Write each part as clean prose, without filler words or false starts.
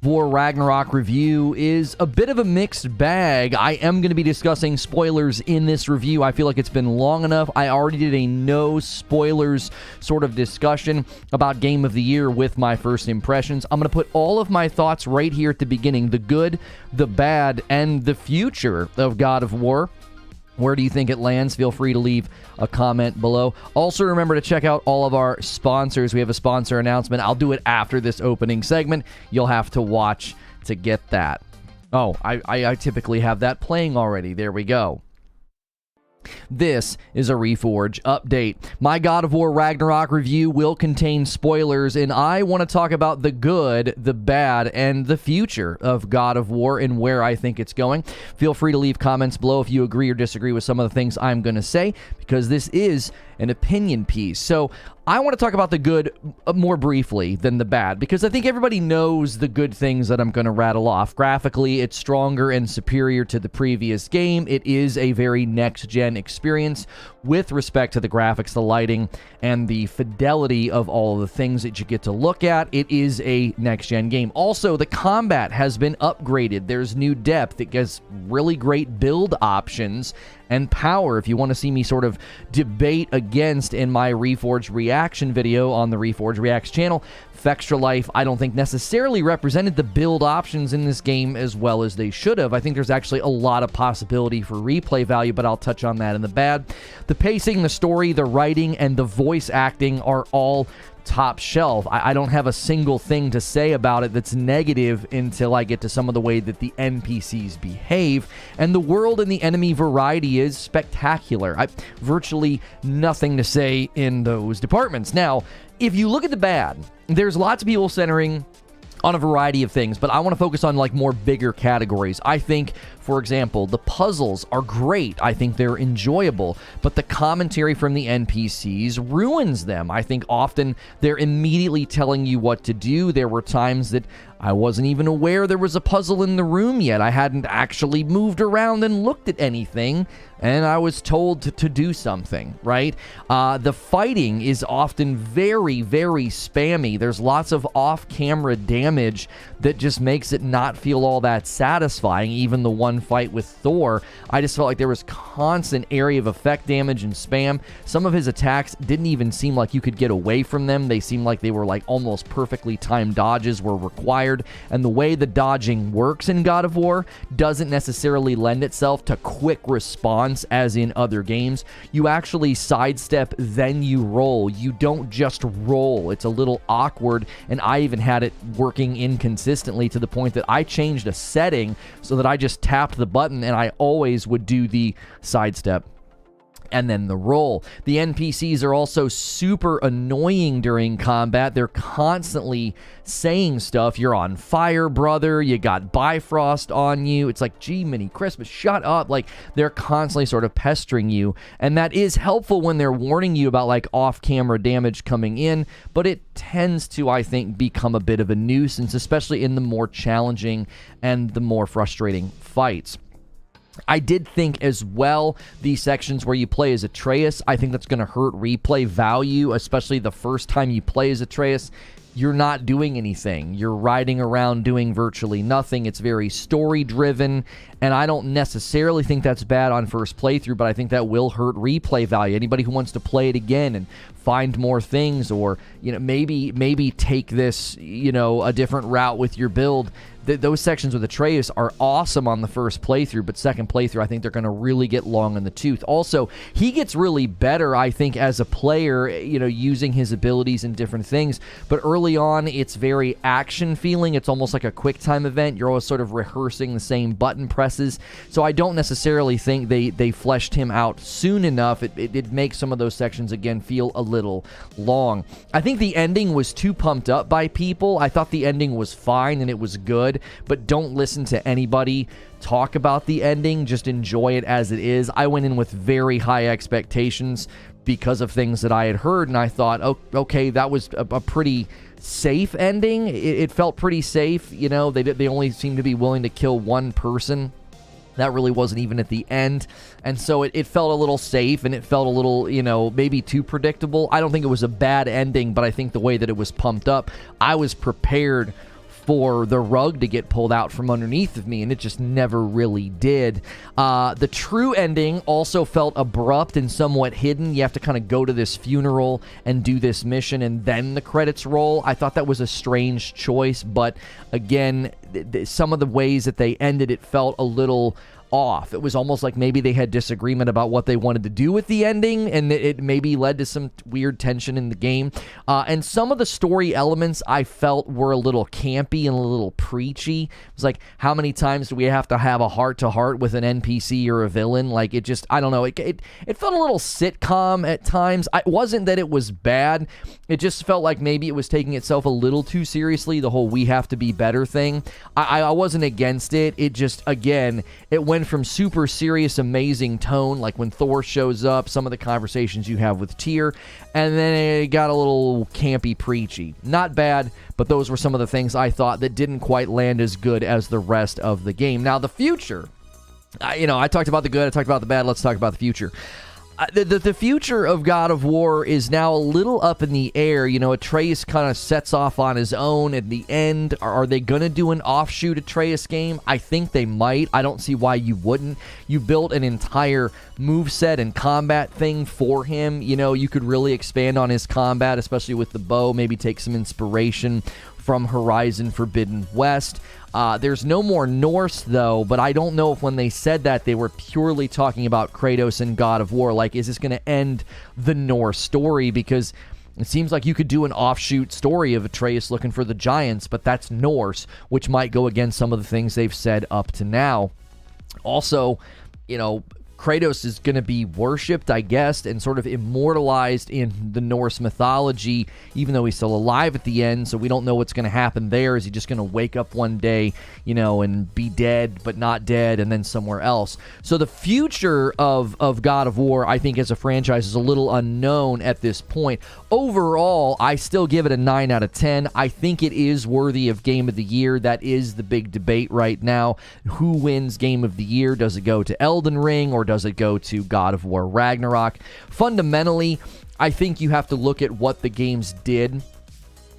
War Ragnarok review is a bit of a mixed bag. I am going to be discussing spoilers in this review. I feel like it's been long enough. I already did a no spoilers sort of discussion about Game of the Year with my first impressions. I'm going to put all of my thoughts right here at the beginning, the good, the bad, and the future of God of War. Where do you think it lands? Feel free to leave a comment below. Also, remember to check out all of our sponsors. We have a sponsor announcement. I'll do it after this opening segment. You'll have to watch to get that. Oh, I typically have that playing already. There we go. This is a Reforge update. My God of War Ragnarok review will contain spoilers, and I want to talk about the good, the bad, and the future of God of War and where I think it's going. Feel free to leave comments below if you agree or disagree with some of the things I'm going to say, because this is an opinion piece. So I want to talk about the good more briefly than the bad, because I think everybody knows the good things that I'm going to rattle off. Graphically, it's stronger and superior to the previous game. It is a very next-gen experience with respect to the graphics, the lighting, and the fidelity of all of the things that you get to look at. It is a next-gen game. Also, the combat has been upgraded. There's new depth. It gets really great build options and power. If you want to see me sort of debate against in my Reforge reaction video on the Reforge Reacts channel, Fextra Life, I don't think necessarily represented the build options in this game as well as they should have. I think there's actually a lot of possibility for replay value, but I'll touch on that in the bad. The pacing, the story, the writing, and the voice acting are all top shelf. I don't have a single thing to say about it that's negative until I get to some of the way that the NPCs behave, and the world and the enemy variety is spectacular. Virtually nothing to say in those departments. Now, if you look at the bad, there's lots of people centering on a variety of things, but I want to focus on like more bigger categories. I think, for example, the puzzles are great. I think they're enjoyable, but the commentary from the NPCs ruins them. I think often they're immediately telling you what to do. There were times that I wasn't even aware there was a puzzle in the room yet. I hadn't actually moved around and looked at anything, and I was told to do something, right? The fighting is often very, very spammy. There's lots of off-camera damage that just makes it not feel all that satisfying. Even the one fight with Thor, I just felt like there was constant area of effect damage and spam. Some of his attacks didn't even seem like you could get away from them. They seemed like they were like almost perfectly timed dodges were required. And the way the dodging works in God of War doesn't necessarily lend itself to quick response as in other games. You actually sidestep, then you roll. You don't just roll. It's a little awkward, and I even had it working inconsistently to the point that I changed a setting so that I just tapped the button and I always would do the sidestep and then the roll. The NPCs are also super annoying during combat. They're constantly saying stuff. You're on fire, brother. You got Bifrost on you. It's like, gee, Mini Christmas, shut up. Like, they're constantly sort of pestering you. And that is helpful when they're warning you about, like, off-camera damage coming in. But it tends to, I think, become a bit of a nuisance, especially in the more challenging and the more frustrating fights. I did think as well, these sections where you play as Atreus, I think that's going to hurt replay value, especially the first time you play as Atreus. You're not doing anything. You're riding around doing virtually nothing. It's very story-driven, and I don't necessarily think that's bad on first playthrough, but I think that will hurt replay value. Anybody who wants to play it again and find more things, or, you know, maybe take this, you know, a different route with your build. Those sections with Atreus are awesome on the first playthrough, but second playthrough, I think they're going to really get long in the tooth. Also, he gets really better, I think, as a player, you know, using his abilities and different things. But early on, it's very action feeling. It's almost like a quick time event. You're always sort of rehearsing the same button presses. So I don't necessarily think they fleshed him out soon enough. It makes some of those sections, again, feel a little long. I think the ending was too pumped up by people. I thought the ending was fine and it was good, but don't listen to anybody talk about the ending. Just enjoy it as it is. I went in with very high expectations because of things that I had heard, and I thought, oh, okay, that was a pretty safe ending. It felt pretty safe. You know, they only seemed to be willing to kill one person. That really wasn't even at the end. And so it felt a little safe, and it felt a little, you know, maybe too predictable. I don't think it was a bad ending, but I think the way that it was pumped up, I was prepared for the rug to get pulled out from underneath of me, and it just never really did. The true ending also felt abrupt and somewhat hidden. You have to kind of go to this funeral and do this mission, and then the credits roll. I thought that was a strange choice, but again, some of the ways that they ended it felt a little off. It was almost like maybe they had disagreement about what they wanted to do with the ending, and it maybe led to some weird tension in the game. And some of the story elements I felt were a little campy and a little preachy. It was like, how many times do we have to have a heart-to-heart with an NPC or a villain? Like, it just, I don't know, it felt a little sitcom at times. It wasn't that it was bad. It just felt like maybe it was taking itself a little too seriously, the whole we have to be better thing. I wasn't against it. It just, again, it went from super serious, amazing tone, like when Thor shows up, some of the conversations you have with Tyr, and then it got a little campy, preachy. Not bad, but those were some of the things I thought that didn't quite land as good as the rest of the game. Now, the future, I talked about the good, I talked about the bad, let's talk about the future. The future of God of War is now a little up in the air. Atreus kind of sets off on his own at the end. Are they going to do an offshoot Atreus game? I think they might. I don't see why you wouldn't. You built an entire moveset and combat thing for him. You could really expand on his combat, especially with the bow, maybe take some inspiration from Horizon Forbidden West. There's no more Norse, though, but I don't know if when they said that, they were purely talking about Kratos and God of War. Like, is this going to end the Norse story? Because it seems like you could do an offshoot story of Atreus looking for the giants, but that's Norse, which might go against some of the things they've said up to now. Also, Kratos is going to be worshipped, I guess, and sort of immortalized in the Norse mythology, even though he's still alive at the end, so we don't know what's going to happen there. Is he just going to wake up one day, and be dead, but not dead, and then somewhere else? So the future of God of War, I think, as a franchise is a little unknown at this point. Overall, I still give it a 9 out of 10. I think it is worthy of Game of the Year. That is the big debate right now. Who wins Game of the Year? Does it go to Elden Ring, or does it go to God of War Ragnarok? Fundamentally, I think you have to look at what the games did,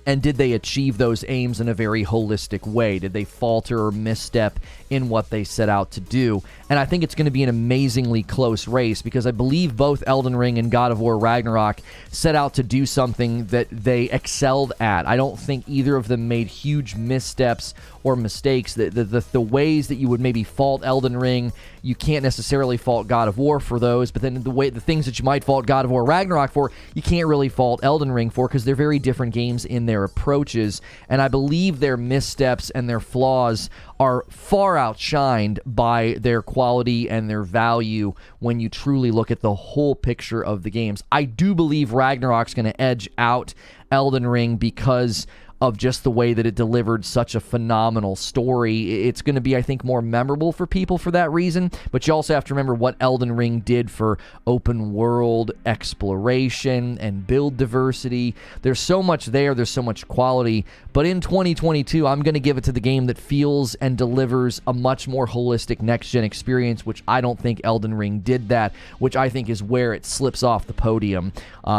and did they achieve those aims in a very holistic way? Did they falter or misstep in what they set out to do? And I think it's going to be an amazingly close race, because I believe both Elden Ring and God of War Ragnarok set out to do something that they excelled at. I don't think either of them made huge missteps or mistakes. The ways that you would maybe fault Elden Ring, you can't necessarily fault God of War for those, but then the things that you might fault God of War Ragnarok for, you can't really fault Elden Ring for, because they're very different games in their approaches, and I believe their missteps and their flaws are far outshined by their quality and their value when you truly look at the whole picture of the games. I do believe Ragnarok's going to edge out Elden Ring because of just the way that it delivered such a phenomenal story. It's going to be, I think, more memorable for people for that reason, but you also have to remember what Elden Ring did for open world exploration and build diversity. There's so much there, there's so much quality, but in 2022, I'm going to give it to the game that feels and delivers a much more holistic next-gen experience, which I don't think Elden Ring did that, which I think is where it slips off the podium,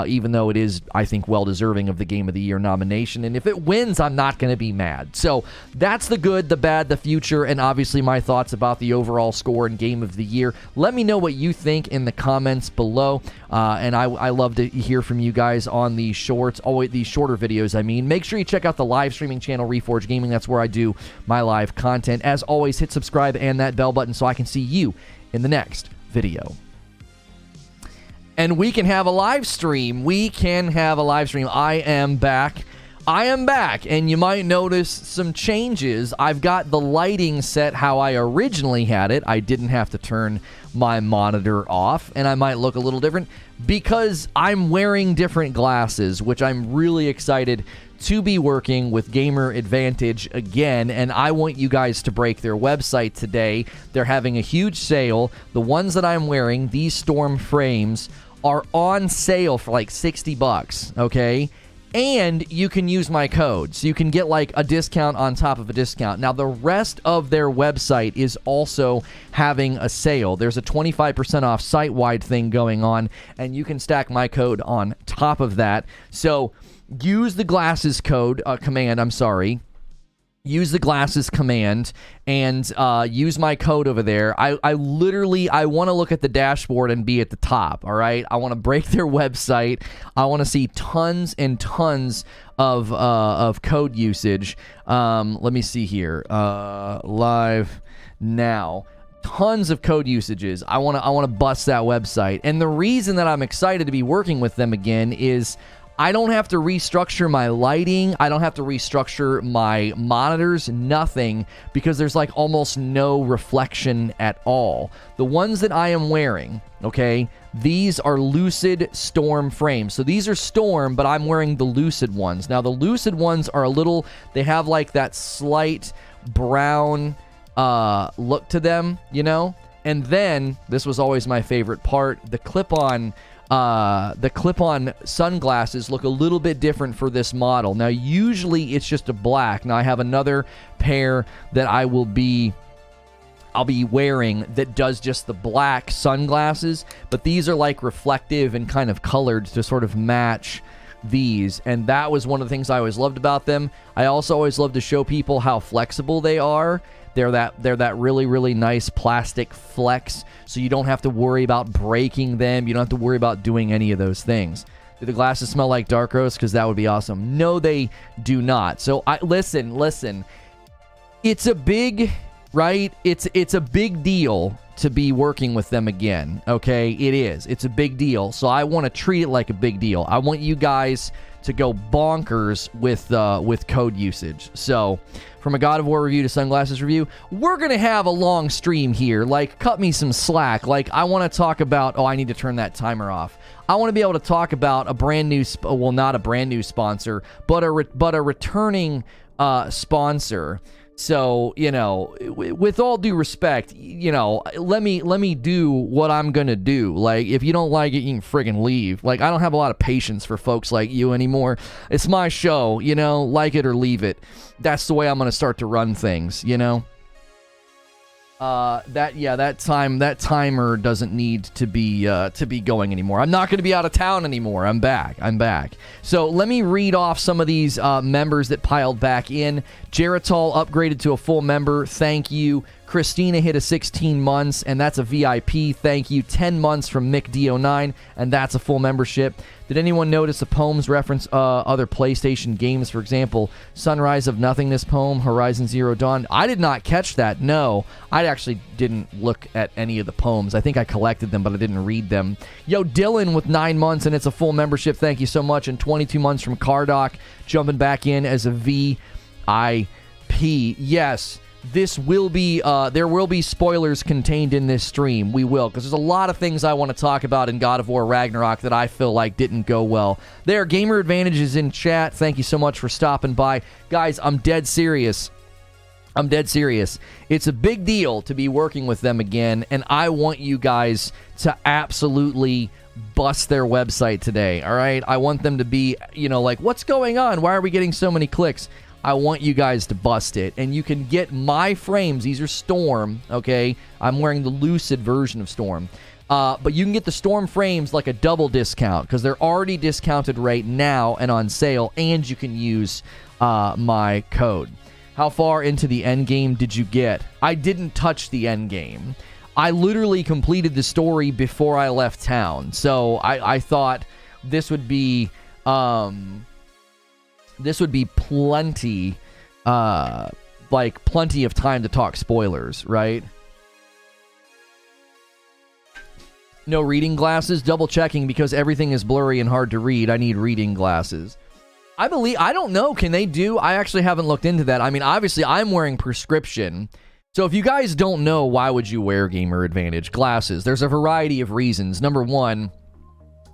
even though it is, I think, well-deserving of the Game of the Year nomination, and if it wins, I'm not going to be mad. So that's the good, the bad, the future, and obviously my thoughts about the overall score and Game of the Year. Let me know what you think in the comments below, and I love to hear from you guys on these shorts, always these shorter videos, I mean. Make sure you check out the live streaming channel, Reforge Gaming. That's where I do my live content. As always, hit subscribe and that bell button so I can see you in the next video. And we can have a live stream. We can have a live stream. I am back, and you might notice some changes. I've got the lighting set how I originally had it. I didn't have to turn my monitor off, and I might look a little different because I'm wearing different glasses, which I'm really excited to be working with Gamer Advantage again, and I want you guys to break their website today. They're having a huge sale. The ones that I'm wearing, these Storm frames, are on sale for like $60, okay? And you can use my code, so you can get like a discount on top of a discount. Now, the rest of their website is also having a sale. There's a 25% off site-wide thing going on, and you can stack my code on top of that. So use the glasses code, command, use the glasses command and use my code over there. I literally want to look at the dashboard and be at the top, all right? I want to break their website. I want to see tons and tons of code usage. Let me see here. Live now. Tons of code usages. I want to bust that website. And the reason that I'm excited to be working with them again is I don't have to restructure my lighting. I don't have to restructure my monitors, nothing, because there's like almost no reflection at all. The ones that I am wearing, okay, these are Lucid Storm frames. So these are Storm, but I'm wearing the Lucid ones. Now the Lucid ones are a little, they have like that slight brown look to them, you know? And then, this was always my favorite part, the clip-on sunglasses look a little bit different for this model. Now, usually it's just a black. Now, I have another pair that I'll be wearing that does just the black sunglasses, but these are like reflective and kind of colored to sort of match these, and that was one of the things I always loved about them. I also always love to show people how flexible they are. They're that really, really nice plastic flex, so you don't have to worry about breaking them. You don't have to worry about doing any of those things. Do the glasses smell like dark roast? Because that would be awesome. No, they do not. So listen. It's a big, right? It's a big deal to be working with them again. Okay, it is. It's a big deal. So I want to treat it like a big deal. I want you guys to go bonkers with code usage. So, from a God of War review to sunglasses review, we're gonna have a long stream here. Like, cut me some slack. Like, I want to talk about. Oh, I need to turn that timer off. I want to be able to talk about a brand new, well, not a brand new sponsor, but a returning sponsor. So, you know, with all due respect, you know, let me do what I'm gonna do. Like, if you don't like it, you can friggin' leave. Like, I don't have a lot of patience for folks like you anymore. It's my show, you know, like it or leave it. That's the way I'm gonna start to run things, you know? That timer doesn't need to be going anymore. I'm not going to be out of town anymore. I'm back. So let me read off some of these members that piled back in. Geritol upgraded to a full member. Thank you. Christina hit a 16 months, and that's a VIP. Thank you. 10 months from MickD09, and that's a full membership. Did anyone notice the poems reference other PlayStation games? For example, Sunrise of Nothingness poem, Horizon Zero Dawn. I did not catch that. No, I actually didn't look at any of the poems. I think I collected them, but I didn't read them. Yo, Dylan with 9 months, and it's a full membership. Thank you so much. And 22 months from Cardoc, jumping back in as a VIP. Yes. This will be, there will be spoilers contained in this stream. We will, because there's a lot of things I want to talk about in God of War Ragnarok that I feel like didn't go well. There, Gamer Advantages in chat. Thank you so much for stopping by. Guys, I'm dead serious. It's a big deal to be working with them again, and I want you guys to absolutely bust their website today, all right? I want them to be, you know, like, what's going on? Why are we getting so many clicks? I want you guys to bust it. And you can get my frames. These are Storm, okay? I'm wearing the Lucid version of Storm. But you can get the Storm frames like a double discount because they're already discounted right now and on sale, and you can use my code. How far into the end game did you get? I didn't touch the end game. I literally completed the story before I left town. So I thought this would be... this would be plenty, plenty of time to talk spoilers, right? No reading glasses? Double checking because everything is blurry and hard to read. I need reading glasses. I don't know. Can they do? I actually haven't looked into that. I mean, obviously, I'm wearing prescription. So if you guys don't know, why would you wear Gamer Advantage glasses? There's a variety of reasons. Number one,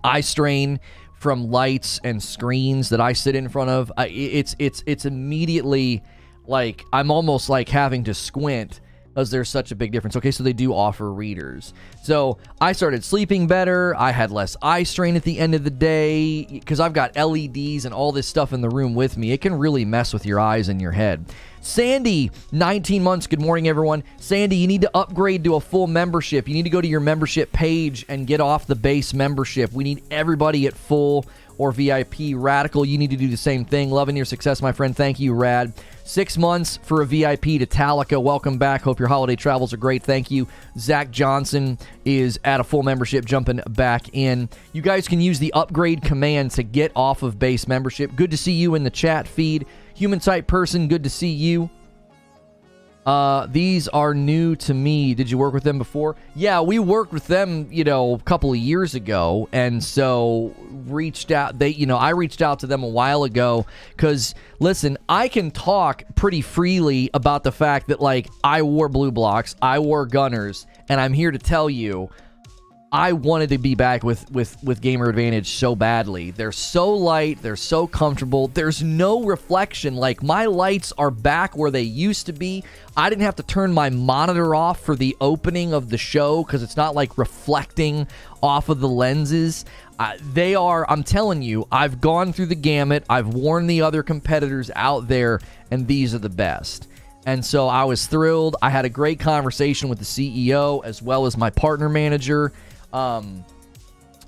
eye strain from lights and screens that I sit in front of. It's immediately like I'm almost like having to squint because there's such a big difference. Okay, so they do offer readers. So I started sleeping better. I had less eye strain at the end of the day because I've got LEDs and all this stuff in the room with me. It can really mess with your eyes and your head. Sandy, 19 months. Good morning, everyone. Sandy, you need to upgrade to a full membership. You need to go to your membership page and get off the base membership. We need everybody at full. or VIP. Radical, you need to do the same thing. Loving your success, my friend. Thank you, Rad. 6 months for a VIP to Talica. Welcome back. Hope your holiday travels are great. Thank you. Zach Johnson is at a full membership, jumping back in. You guys can use the upgrade command to get off of base membership. Good to see you in the chat feed. Human type person, good to see you. These are new to me. Did you work with them before? Yeah, we worked with them, a couple of years ago, and so reached out. I reached out to them a while ago because, listen, I can talk pretty freely about the fact that, I wore blue blocks, I wore gunners, and I'm here to tell you, I wanted to be back with Gamer Advantage so badly. They're so light. They're so comfortable. There's no reflection. My lights are back where they used to be. I didn't have to turn my monitor off for the opening of the show because it's not, reflecting off of the lenses. They are, I'm telling you, I've gone through the gamut. I've worn the other competitors out there, and these are the best. And so I was thrilled. I had a great conversation with the CEO as well as my partner manager.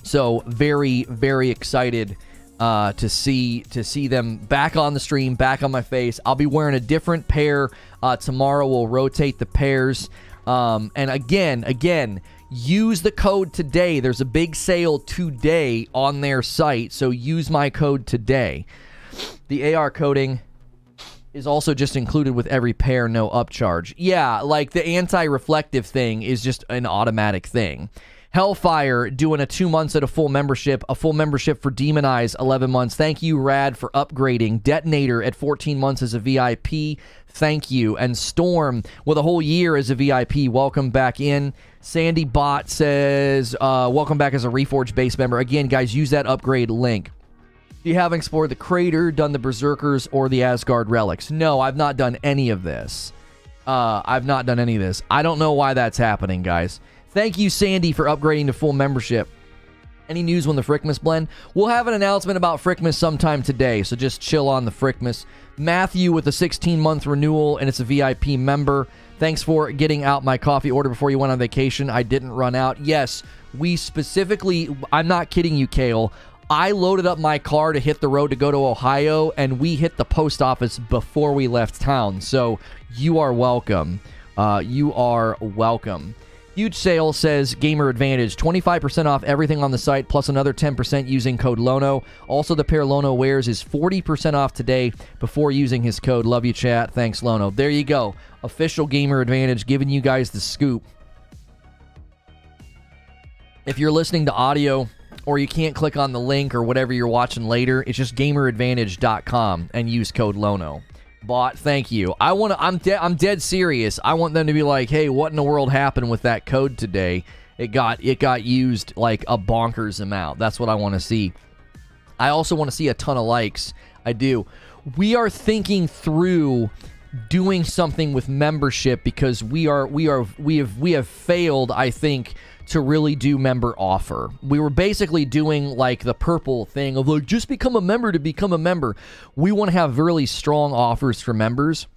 So very, very excited to see them back on the stream, back on my face. I'll be wearing a different pair tomorrow. We'll rotate the pairs. And again, use the code today. There's a big sale today on their site, so use my code today. The AR coating is also just included with every pair, no upcharge. Yeah, the anti-reflective thing is just an automatic thing. Hellfire doing a 2 months at a full membership for Demon Eyes, 11 months. Thank you, Rad, for upgrading. Detonator at 14 months as a VIP. Thank you. And Storm with a whole year as a VIP. Welcome back in. Sandy Bot says, welcome back as a Reforge base member. Again, guys, use that upgrade link. Do you have explored the crater, done the Berserkers, or the Asgard relics? No, I've not done any of this. I don't know why that's happening, guys. Thank you, Sandy, for upgrading to full membership. Any news on the Frickmas blend? We'll have an announcement about Frickmas sometime today, so just chill on the Frickmas. Matthew with a 16-month renewal, and it's a VIP member. Thanks for getting out my coffee order before you went on vacation. I didn't run out. Yes, we specifically... I'm not kidding you, Kale. I loaded up my car to hit the road to go to Ohio, and we hit the post office before we left town. So you are welcome. You are welcome. Huge sale says Gamer Advantage, 25% off everything on the site, plus another 10% using code Lono. Also, the pair Lono wears is 40% off today before using his code. Love you, chat. Thanks, Lono. There you go. Official Gamer Advantage, giving you guys the scoop. If you're listening to audio or you can't click on the link or whatever you're watching later, it's just gameradvantage.com and use code Lono. Bot, thank you. I'm dead serious. I want them to be like, hey, what in the world happened with that code today? It got used like a bonkers amount. That's what I want to see. I also want to see a ton of likes. I do. We are thinking through doing something with membership because we have failed, I think, to really do member offer. We were basically doing the purple thing of just become a member to become a member. We want to have really strong offers for members.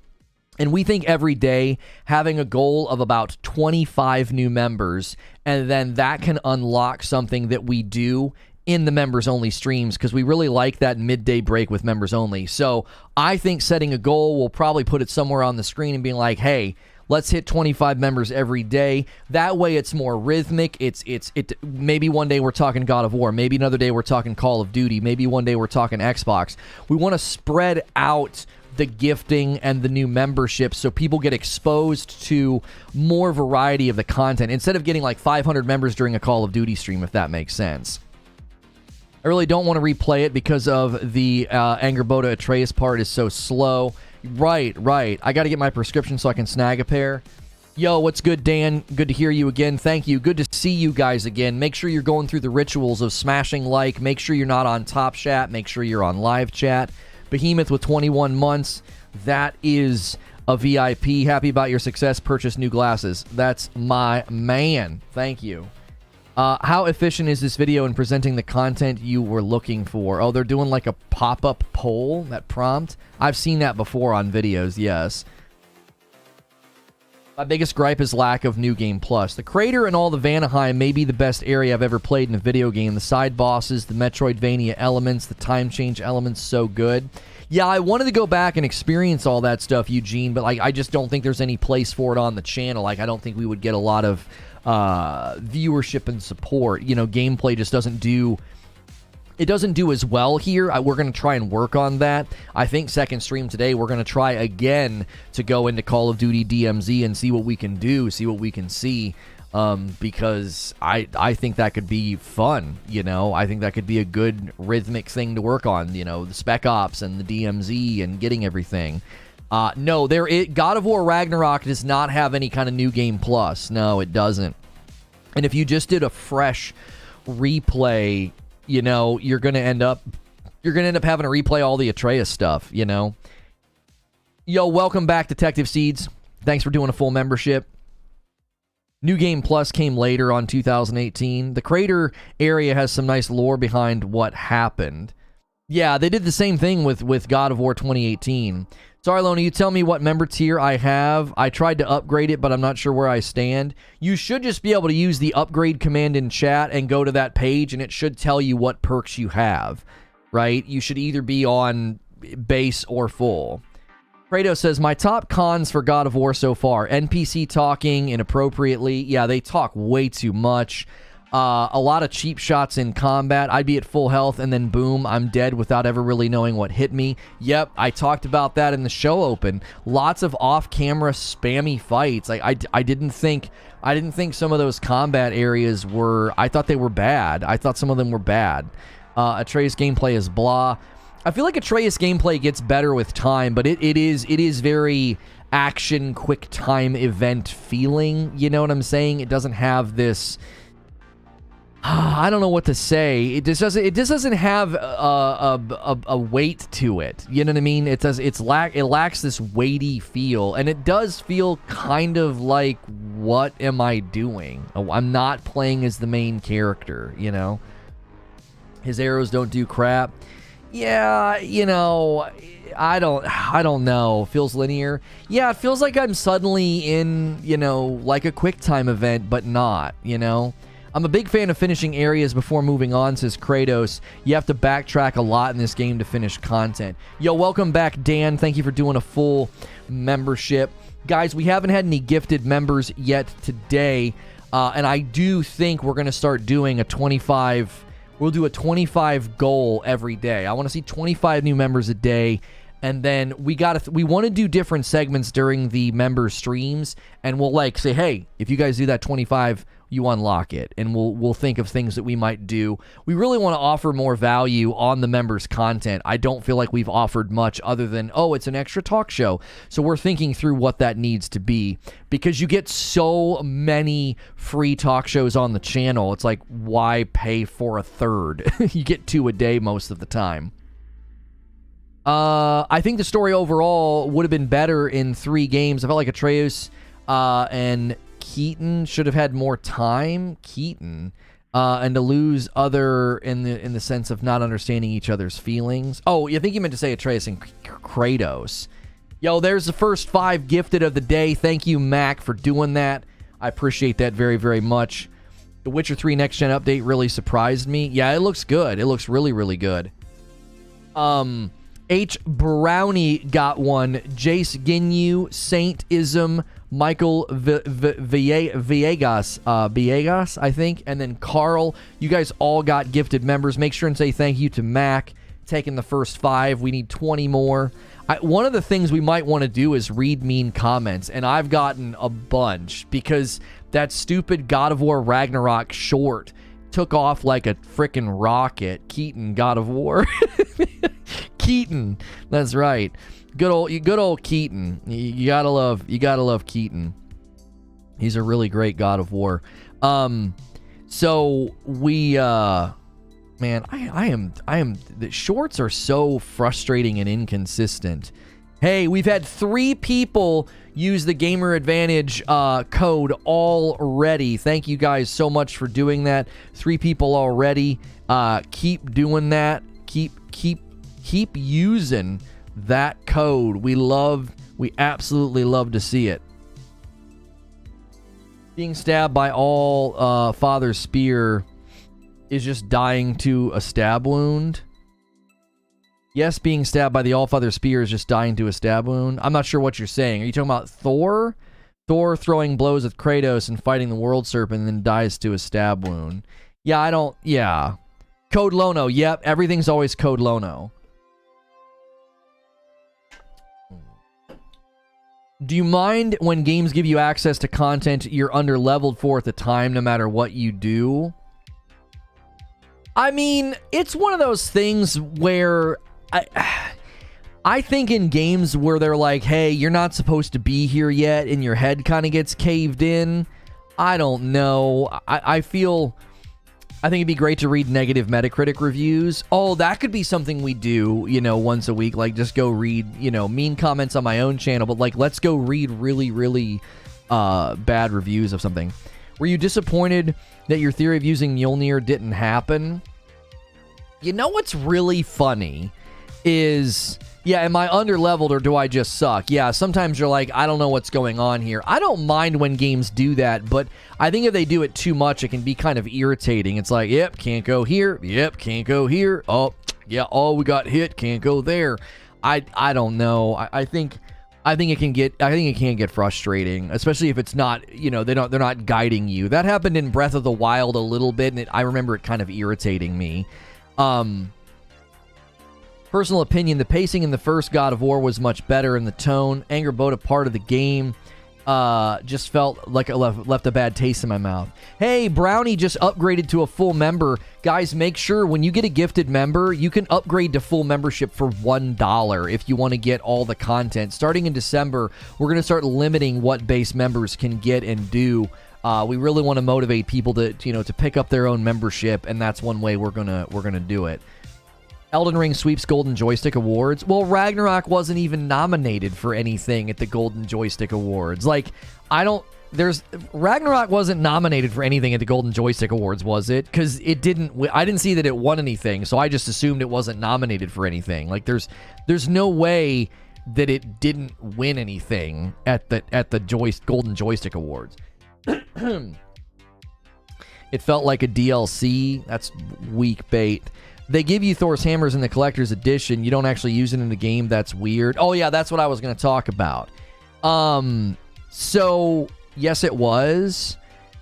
And we think every day having a goal of about 25 new members, and then that can unlock something that we do in the members only streams because we really like that midday break with members only. So I think setting a goal, we'll probably put it somewhere on the screen and being like, hey, let's hit 25 members every day. That way it's more rhythmic. Maybe one day we're talking God of War. Maybe another day we're talking Call of Duty. Maybe one day we're talking Xbox. We want to spread out the gifting and the new membership so people get exposed to more variety of the content instead of getting 500 members during a Call of Duty stream, if that makes sense. I really don't want to replay it because of the Angerboda Atreus part is so slow. Right. I got to get my prescription so I can snag a pair. Yo, what's good, Dan? Good to hear you again. Thank you. Good to see you guys again. Make sure you're going through the rituals of smashing like. Make sure you're not on Top Chat. Make sure you're on Live Chat. Behemoth with 21 months. That is a VIP. Happy about your success. Purchase new glasses. That's my man. Thank you. How efficient is this video in presenting the content you were looking for? Oh, they're doing a pop-up poll, that prompt. I've seen that before on videos, yes. My biggest gripe is lack of New Game Plus. The crater and all the Vanaheim may be the best area I've ever played in a video game. The side bosses, the Metroidvania elements, the time change elements, so good. Yeah, I wanted to go back and experience all that stuff, Eugene, but like I just don't think there's any place for it on the channel. Like I don't think we would get a lot of viewership and support. You know, gameplay just doesn't do... It doesn't do as well here. We're going to try and work on that. I think second stream today, we're going to try again to go into Call of Duty DMZ and see what we can do, see what we can see, because I think that could be fun, you know? I think that could be a good rhythmic thing to work on, you know, the Spec Ops and the DMZ and getting everything. No, God of War Ragnarok does not have any kind of New Game Plus. No, it doesn't. And if you just did a fresh replay... You know, you're gonna end up having to replay all the Atreus stuff, you know. Yo, welcome back, Detective Seeds. Thanks for doing a full membership. New Game Plus came later on 2018. The crater area has some nice lore behind what happened. Yeah, they did the same thing with God of War 2018. Sorry, Lono, you tell me what member tier I have. I tried to upgrade it, but I'm not sure where I stand. You should just be able to use the upgrade command in chat and go to that page, and it should tell you what perks you have, right? You should either be on base or full. Kratos says, my top cons for God of War so far. NPC talking inappropriately. Yeah, they talk way too much. A lot of cheap shots in combat. I'd be at full health and then boom, I'm dead without ever really knowing what hit me. Yep, I talked about that in the show open. Lots of off-camera spammy fights. Like I didn't think some of those combat areas were... I thought they were bad. I thought some of them were bad. Atreus gameplay is blah. I feel like Atreus gameplay gets better with time, but it is very action, quick time event feeling. You know what I'm saying? It doesn't have this... I don't know what to say. It just doesn't have a weight to it. You know what I mean? It lacks this weighty feel, and it does feel kind of like, what am I doing? I'm not playing as the main character. You know, his arrows don't do crap. Yeah, you know, I don't know. Feels linear. Yeah, it feels like I'm suddenly in, you know, like a QuickTime event, but not. You know. I'm a big fan of finishing areas before moving on, says Kratos. You have to backtrack a lot in this game to finish content. Yo, welcome back, Dan. Thank you for doing a full membership. Guys, we haven't had any gifted members yet today, and I do think we're going to start doing a 25... We'll do a 25 goal every day. I want to see 25 new members a day. And then we want to do different segments during the member streams, and we'll like say, hey, if you guys do that 25, you unlock it, and we'll think of things that we might do. We really want to offer more value on the members' content. I don't feel like we've offered much other than, oh, it's an extra talk show. So we're thinking through what that needs to be, because you get so many free talk shows on the channel. It's like, why pay for a third? You get 2 a day most of the time. I think the story overall would have been better in 3 games. I felt like Atreus and Keaton should have had more time. Keaton, and to lose other in the sense of not understanding each other's feelings. Oh, I think you meant to say Atreus and Kratos. Yo, there's the first 5 gifted of the day. Thank you, Mac, for doing that. I appreciate that very, very much. The Witcher 3 Next Gen update really surprised me. Yeah, it looks good. It looks really, really good. H. Brownie got one. Jace Ginyu, Saint Ism, Michael Villegas, I think, and then Carl. You guys all got gifted members. Make sure and say thank you to Mac, taking the first 5. We need 20 more. One of the things we might want to do is read mean comments, and I've gotten a bunch because that stupid God of War Ragnarok short took off like a freaking rocket. Keaton, God of War. Keaton, that's right. Good old Keaton. You gotta love Keaton. He's a really great God of War. So we man, I am the shorts are so frustrating and inconsistent. Hey, we've had 3 people use the Gamer Advantage code already. Thank you guys so much for doing that. 3 people already. Keep doing that. Keep using that code. We absolutely love to see it. Being stabbed by all Father's spear is just dying to a stab wound. Yes, being stabbed by the All-Father Spear is just dying to a stab wound. I'm not sure what you're saying. Are you talking about Thor? Thor throwing blows at Kratos and fighting the World Serpent and then dies to a stab wound. Yeah, I don't... Yeah. Code Lono. Yep, everything's always Code Lono. Do you mind when games give you access to content you're underleveled for at the time, no matter what you do? I mean, it's one of those things where... I think in games where they're like, hey, you're not supposed to be here yet, and your head kind of gets caved in, I don't know. I think it'd be great to read negative Metacritic reviews. Oh, that could be something we do, you know, once a week. Like, just go read, you know, mean comments on my own channel, but, like, let's go read really, really bad reviews of something. Were you disappointed that your theory of using Mjolnir didn't happen? You know what's really funny is, yeah, am I underleveled or do I just suck? Yeah, sometimes you're like, I don't know what's going on here. I don't mind when games do that, but I think if they do it too much, it can be kind of irritating. It's like, yep, can't go here. Yep, can't go here. Oh, yeah, oh, we got hit. Can't go there. I don't know. I think it can get frustrating, especially if it's not, you know, they're not guiding you. That happened in Breath of the Wild a little bit, and I remember it kind of irritating me. Personal opinion, the pacing in the first God of War was much better, and the tone, anger boat a part of the game, just felt like it left a bad taste in my mouth. Hey, Brownie just upgraded to a full member. Guys, make sure when you get a gifted member, you can upgrade to full membership for $1 if you want to get all the content. Starting in December, we're going to start limiting what base members can get and do. We really want to motivate people to, you know, to pick up their own membership, and that's one way we're gonna do it. Elden Ring sweeps Golden Joystick Awards. Well, Ragnarok wasn't even nominated for anything at the Golden Joystick Awards. Like, Ragnarok wasn't nominated for anything at the Golden Joystick Awards, was it? Because I didn't see that it won anything, so I just assumed it wasn't nominated for anything. Like, there's no way that it didn't win anything at the Golden Joystick Awards. It felt like a DLC. That's weak bait. They give you Thor's hammers in the collector's edition. You don't actually use it in the game. That's weird. Oh, yeah, that's what I was going to talk about. So, yes, it was.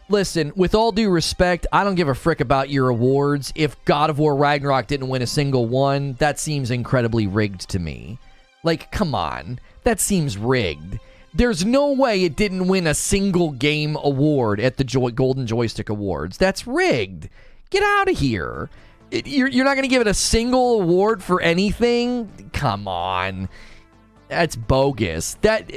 Listen, with all due respect, I don't give a frick about your awards. If God of War Ragnarok didn't win a single one, that seems incredibly rigged to me. Like, come on. That seems rigged. There's no way it didn't win a single game award at the Golden Joystick Awards. That's rigged. Get out of here. You're not going to give it a single award for anything? Come on. That's bogus. That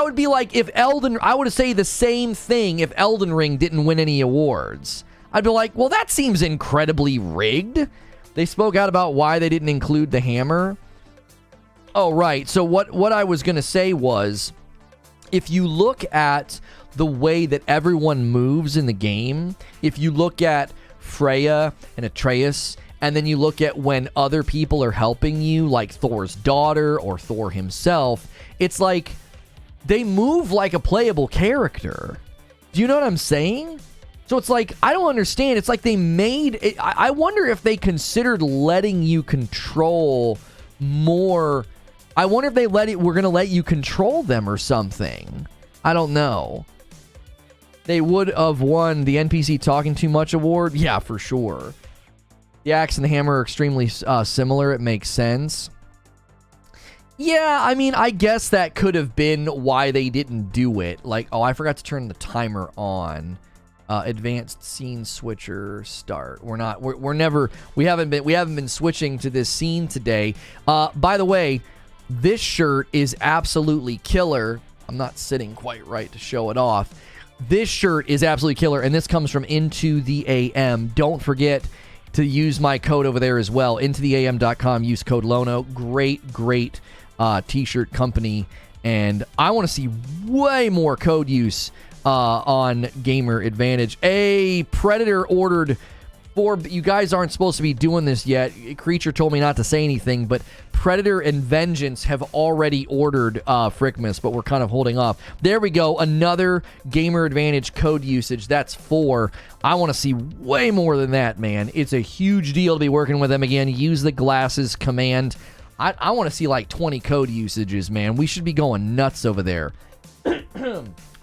would be like if I would say the same thing if Elden Ring didn't win any awards. I'd be like, well, that seems incredibly rigged. They spoke out about why they didn't include the hammer. Oh, right. So what I was going to say was, if you look at the way that everyone moves in the game, if you look at Freya and Atreus, and then you look at when other people are helping you, like Thor's daughter or Thor himself, it's like they move like a playable character. Do you know what I'm saying? So it's like, I don't understand. It's like they made it. I wonder if they considered letting you control more. I wonder if we're going to let you control them or something. I don't know. They would have won the NPC Talking Too Much award. Yeah, for sure. The axe and the hammer are extremely similar. It makes sense. Yeah, I mean, I guess that could have been why they didn't do it. Like, oh, I forgot to turn the timer on. Advanced scene switcher start. We haven't been switching to this scene today. By the way, this shirt is absolutely killer. I'm not sitting quite right to show it off. This shirt is absolutely killer, and this comes from Into the AM. Don't forget to use my code over there as well. IntoTheAM.com. Use code Lono. Great t-shirt company, and I want to see way more code use on Gamer Advantage. A Predator ordered you guys aren't supposed to be doing this yet. Creature told me not to say anything, but Predator and Vengeance have already ordered Frickmas, but we're kind of holding off. There we go. Another Gamer Advantage code usage. That's 4. I want to see way more than that, man. It's a huge deal to be working with them again. Use the glasses command. I want to see like 20 code usages, man. We should be going nuts over there.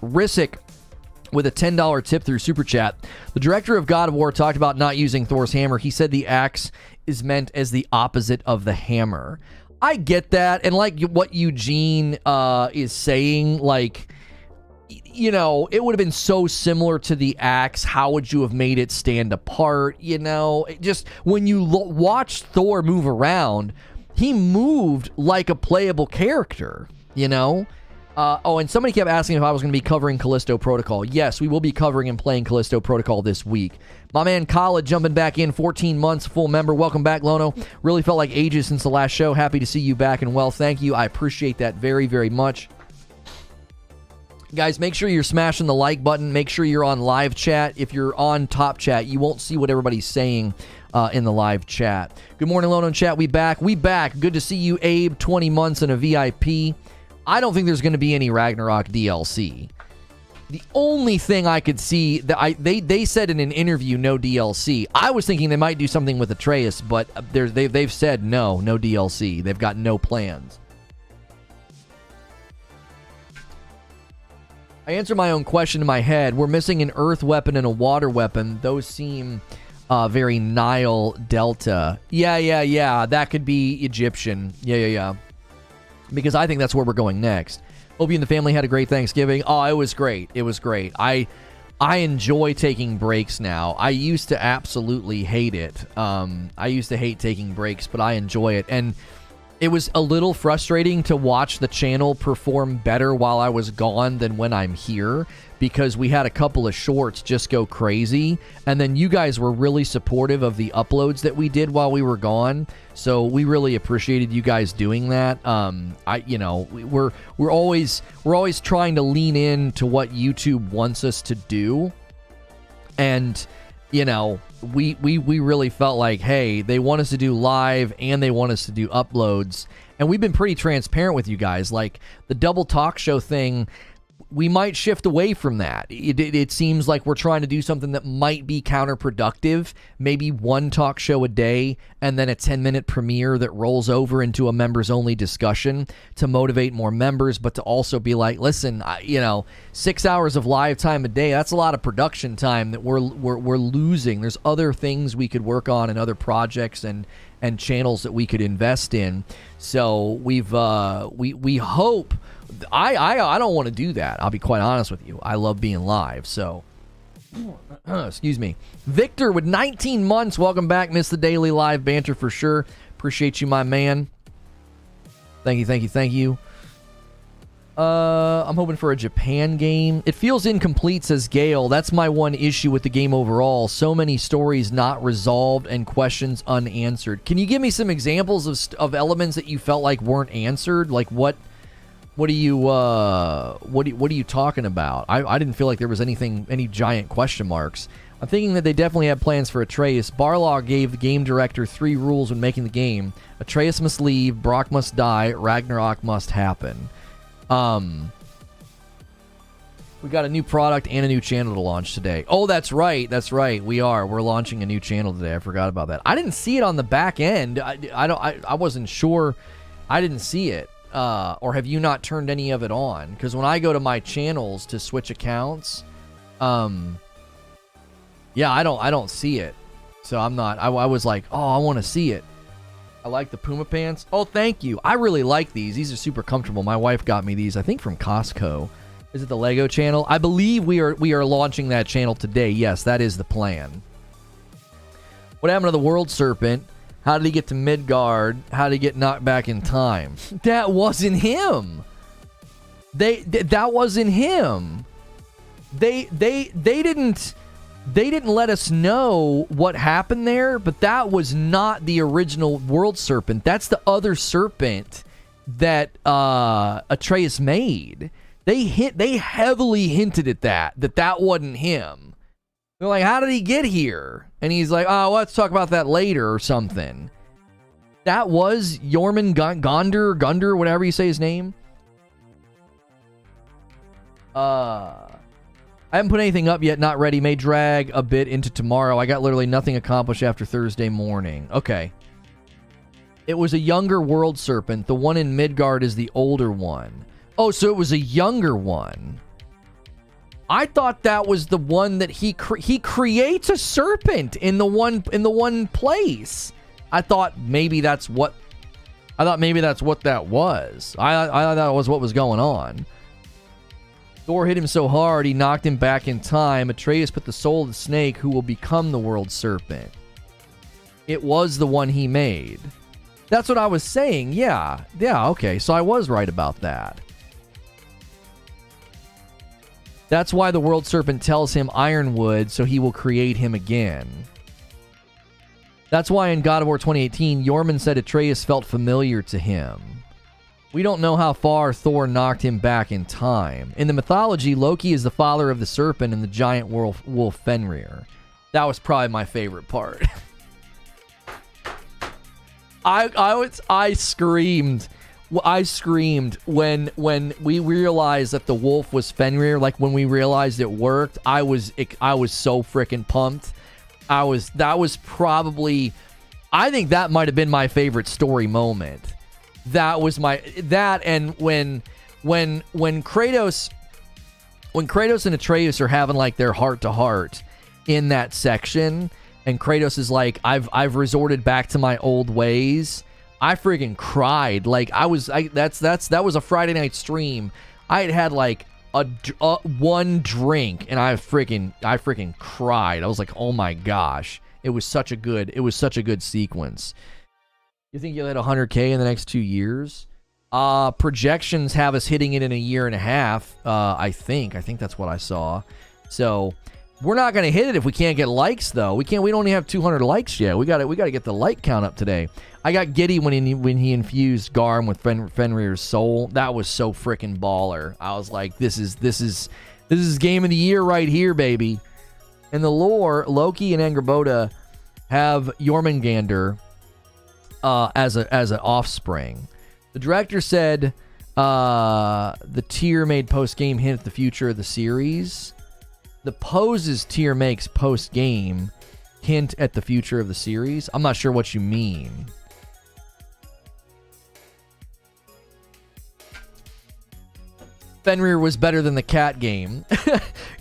Rissick with a $10 tip through Super Chat. The director of God of War talked about not using Thor's hammer. He said the axe is meant as the opposite of the hammer. I get that. And like what Eugene is saying, like, you know, it would have been so similar to the axe. How would you have made it stand apart? You know, it just when you watch Thor move around, he moved like a playable character, you know? And somebody kept asking if I was going to be covering Callisto Protocol. Yes, we will be covering and playing Callisto Protocol this week. My man Khaled jumping back in, 14 months, full member. Welcome back, Lono. Really felt like ages since the last show. Happy to see you back and well. Thank you. I appreciate that very, very much. Guys, make sure you're smashing the like button. Make sure you're on live chat. If you're on top chat, you won't see what everybody's saying in the live chat. Good morning, Lono and chat. We back. Good to see you, Abe. 20 months and a VIP. I don't think there's going to be any Ragnarok DLC. The only thing I could see that they said in an interview no DLC. I was thinking they might do something with Atreus, but they've said no DLC. They've got no plans. I answer my own question in my head. We're missing an earth weapon and a water weapon. Those seem very Nile Delta. Yeah. That could be Egyptian. Yeah. Because I think that's where we're going next. Hope you and the family had a great Thanksgiving. Oh, it was great. I enjoy taking breaks now. I used to absolutely hate it. I used to hate taking breaks, but I enjoy it. And it was a little frustrating to watch the channel perform better while I was gone than when I'm here, because we had a couple of shorts just go crazy, and then you guys were really supportive of the uploads that we did while we were gone. So we really appreciated you guys doing that. We're always trying to lean into what YouTube wants us to do, and we really felt like, hey, they want us to do live and they want us to do uploads. And we've been pretty transparent with you guys. Like the double talk show thing, we might shift away from that. It seems like we're trying to do something that might be counterproductive. Maybe one talk show a day and then a 10-minute premiere that rolls over into a members-only discussion to motivate more members, but to also be like, listen, 6 hours of live time a day, that's a lot of production time that we're losing. There's other things we could work on and other projects and channels that we could invest in. So we hope. I don't want to do that. I'll be quite honest with you. I love being live. So, excuse me. Victor with 19 months. Welcome back. Missed the daily live banter for sure. Appreciate you, my man. Thank you. I'm hoping for a Japan game. It feels incomplete, says Gale. That's my one issue with the game overall. So many stories not resolved and questions unanswered. Can you give me some examples of elements that you felt like weren't answered? Like what are you talking about? I didn't feel like there was any giant question marks. I'm thinking that they definitely have plans for Atreus. Barlog gave the game director 3 rules when making the game. Atreus must leave, Brock must die, Ragnarok must happen. We got a new product and a new channel to launch today. Oh, that's right. We're launching a new channel today. I forgot about that. I didn't see it on the back end. I wasn't sure. I didn't see it. Or have you not turned any of it on? Because when I go to my channels to switch accounts, I don't see it. So I'm not. I was like, oh, I want to see it. I like the Puma pants. Oh, thank you. I really like these. These are super comfortable. My wife got me these, I think, from Costco. Is it the Lego channel? I believe we are launching that channel today. Yes, that is the plan. What happened to the World Serpent? How did he get to Midgard? How did he get knocked back in time? That wasn't him. That wasn't him. They didn't let us know what happened there, but that was not the original World Serpent. That's the other serpent that Atreus made. They heavily hinted at that wasn't him. They're like, how did he get here? And he's like, oh, let's talk about that later or something. That was Gunder, whatever you say his name. I haven't put anything up yet, not ready. May drag a bit into tomorrow. I got literally nothing accomplished after Thursday morning. Okay. It was a younger World Serpent. The one in Midgard is the older one. Oh, so it was a younger one. I thought that was the one that he creates a serpent in the one place. I thought maybe that's what that was. I thought that was what was going on. Thor hit him so hard he knocked him back in time. Atreus put the soul of the snake who will become the world serpent. It was the one he made. That's what I was saying. Yeah, okay. So I was right about that. That's why the world serpent tells him Ironwood, so he will create him again. That's why in God of War 2018, Jormund said Atreus felt familiar to him. We don't know how far Thor knocked him back in time. In the mythology, Loki is the father of the serpent and the giant wolf Fenrir. That was probably my favorite part. I screamed when we realized that the wolf was Fenrir. Like when we realized it worked, I was so freaking pumped. That was probably, I think that might have been my favorite story moment. And when Kratos and Atreus are having like their heart to heart in that section, and Kratos is like, I've resorted back to my old ways. I friggin' cried. Like that was a Friday night stream. I had like one drink and I freaking cried. I was like, oh my gosh, it was such a good sequence. You think you'll hit 100K in the next 2 years? Projections have us hitting it in a year and a half. I think that's what I saw. So we're not gonna hit it if we can't get likes, though. We don't even have 200 likes yet. We got to get the like count up today. I got giddy when he infused Garm with Fenrir's soul. That was so freaking baller. I was like, this is game of the year right here, baby. In the lore, Loki and Angrboda have Jormungandr as an offspring. The director said the tier made post-game hint at the future of the series. The poses tier makes post-game hint at the future of the series. I'm not sure what you mean. Fenrir was better than the cat game.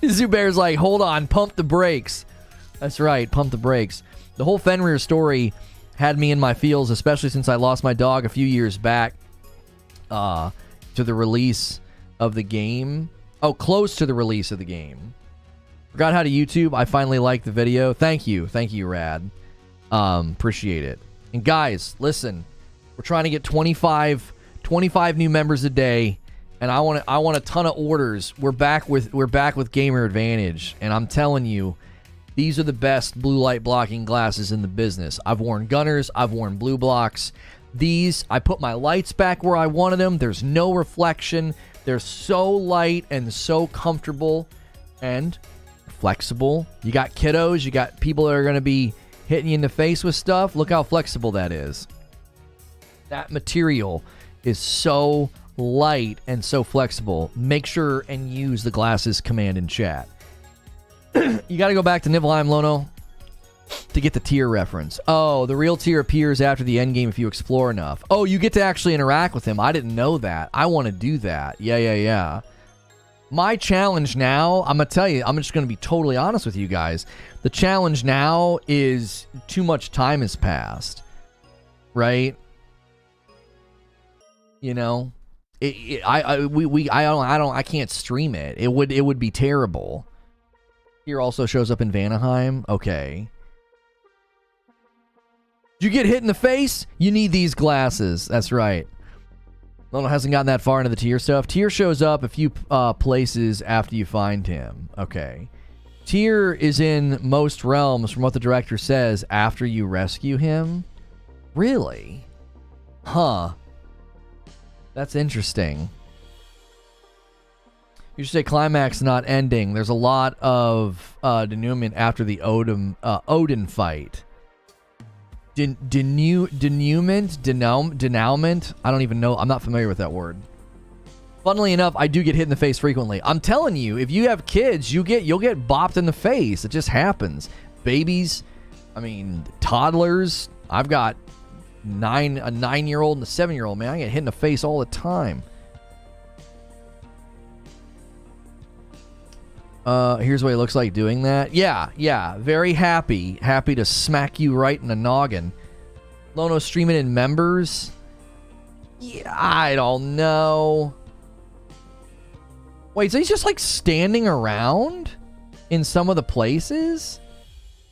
Zubair's like, hold on, pump the brakes. That's right, pump the brakes. The whole Fenrir story had me in my feels, especially since I lost my dog a few years back to the release of the game. Oh, close to the release of the game. Forgot how to YouTube. I finally liked the video. Thank you, Rad. Appreciate it. And guys, listen, we're trying to get 25 new members a day, and I want a ton of orders. We're back with Gamer Advantage, and I'm telling you, these are the best blue light blocking glasses in the business. I've worn Gunners, I've worn Blue Blocks. These, I put my lights back where I wanted them. There's no reflection. They're so light and so comfortable and flexible. You got kiddos, you got people that are going to be hitting you in the face with stuff. Look how flexible that is. That material is so light and so flexible. Make sure and use the glasses command in chat. You got to go back to Niflheim, Lono, to get the tier reference. Oh, the real tier appears after the end game if you explore enough. Oh, you get to actually interact with him. I didn't know that. I want to do that. Yeah. My challenge now, I'm going to tell you, I'm just going to be totally honest with you guys. The challenge now is too much time has passed. Right? You know? I can't stream it. It would be terrible. Here also shows up in Vanaheim. Okay. You get hit in the face? You need these glasses. That's right. Lono hasn't gotten that far into the tier stuff. Tier shows up a few places after you find him. Okay. Tier is in most realms, from what the director says, after you rescue him. Really? Huh. That's interesting. You should say climax, not ending. There's a lot of denouement after the Odin fight. Denouement? I don't even know. I'm not familiar with that word. Funnily enough, I do get hit in the face frequently. I'm telling you, if you have kids, you'll get bopped in the face. It just happens. Babies, I mean, toddlers. I've got a 9-year-old and a 7-year-old, man. I get hit in the face all the time. Here's what it looks like doing that. Yeah. Very happy to smack you right in the noggin. Lono streaming in members. Yeah, I don't know. Wait, so he's just like standing around in some of the places?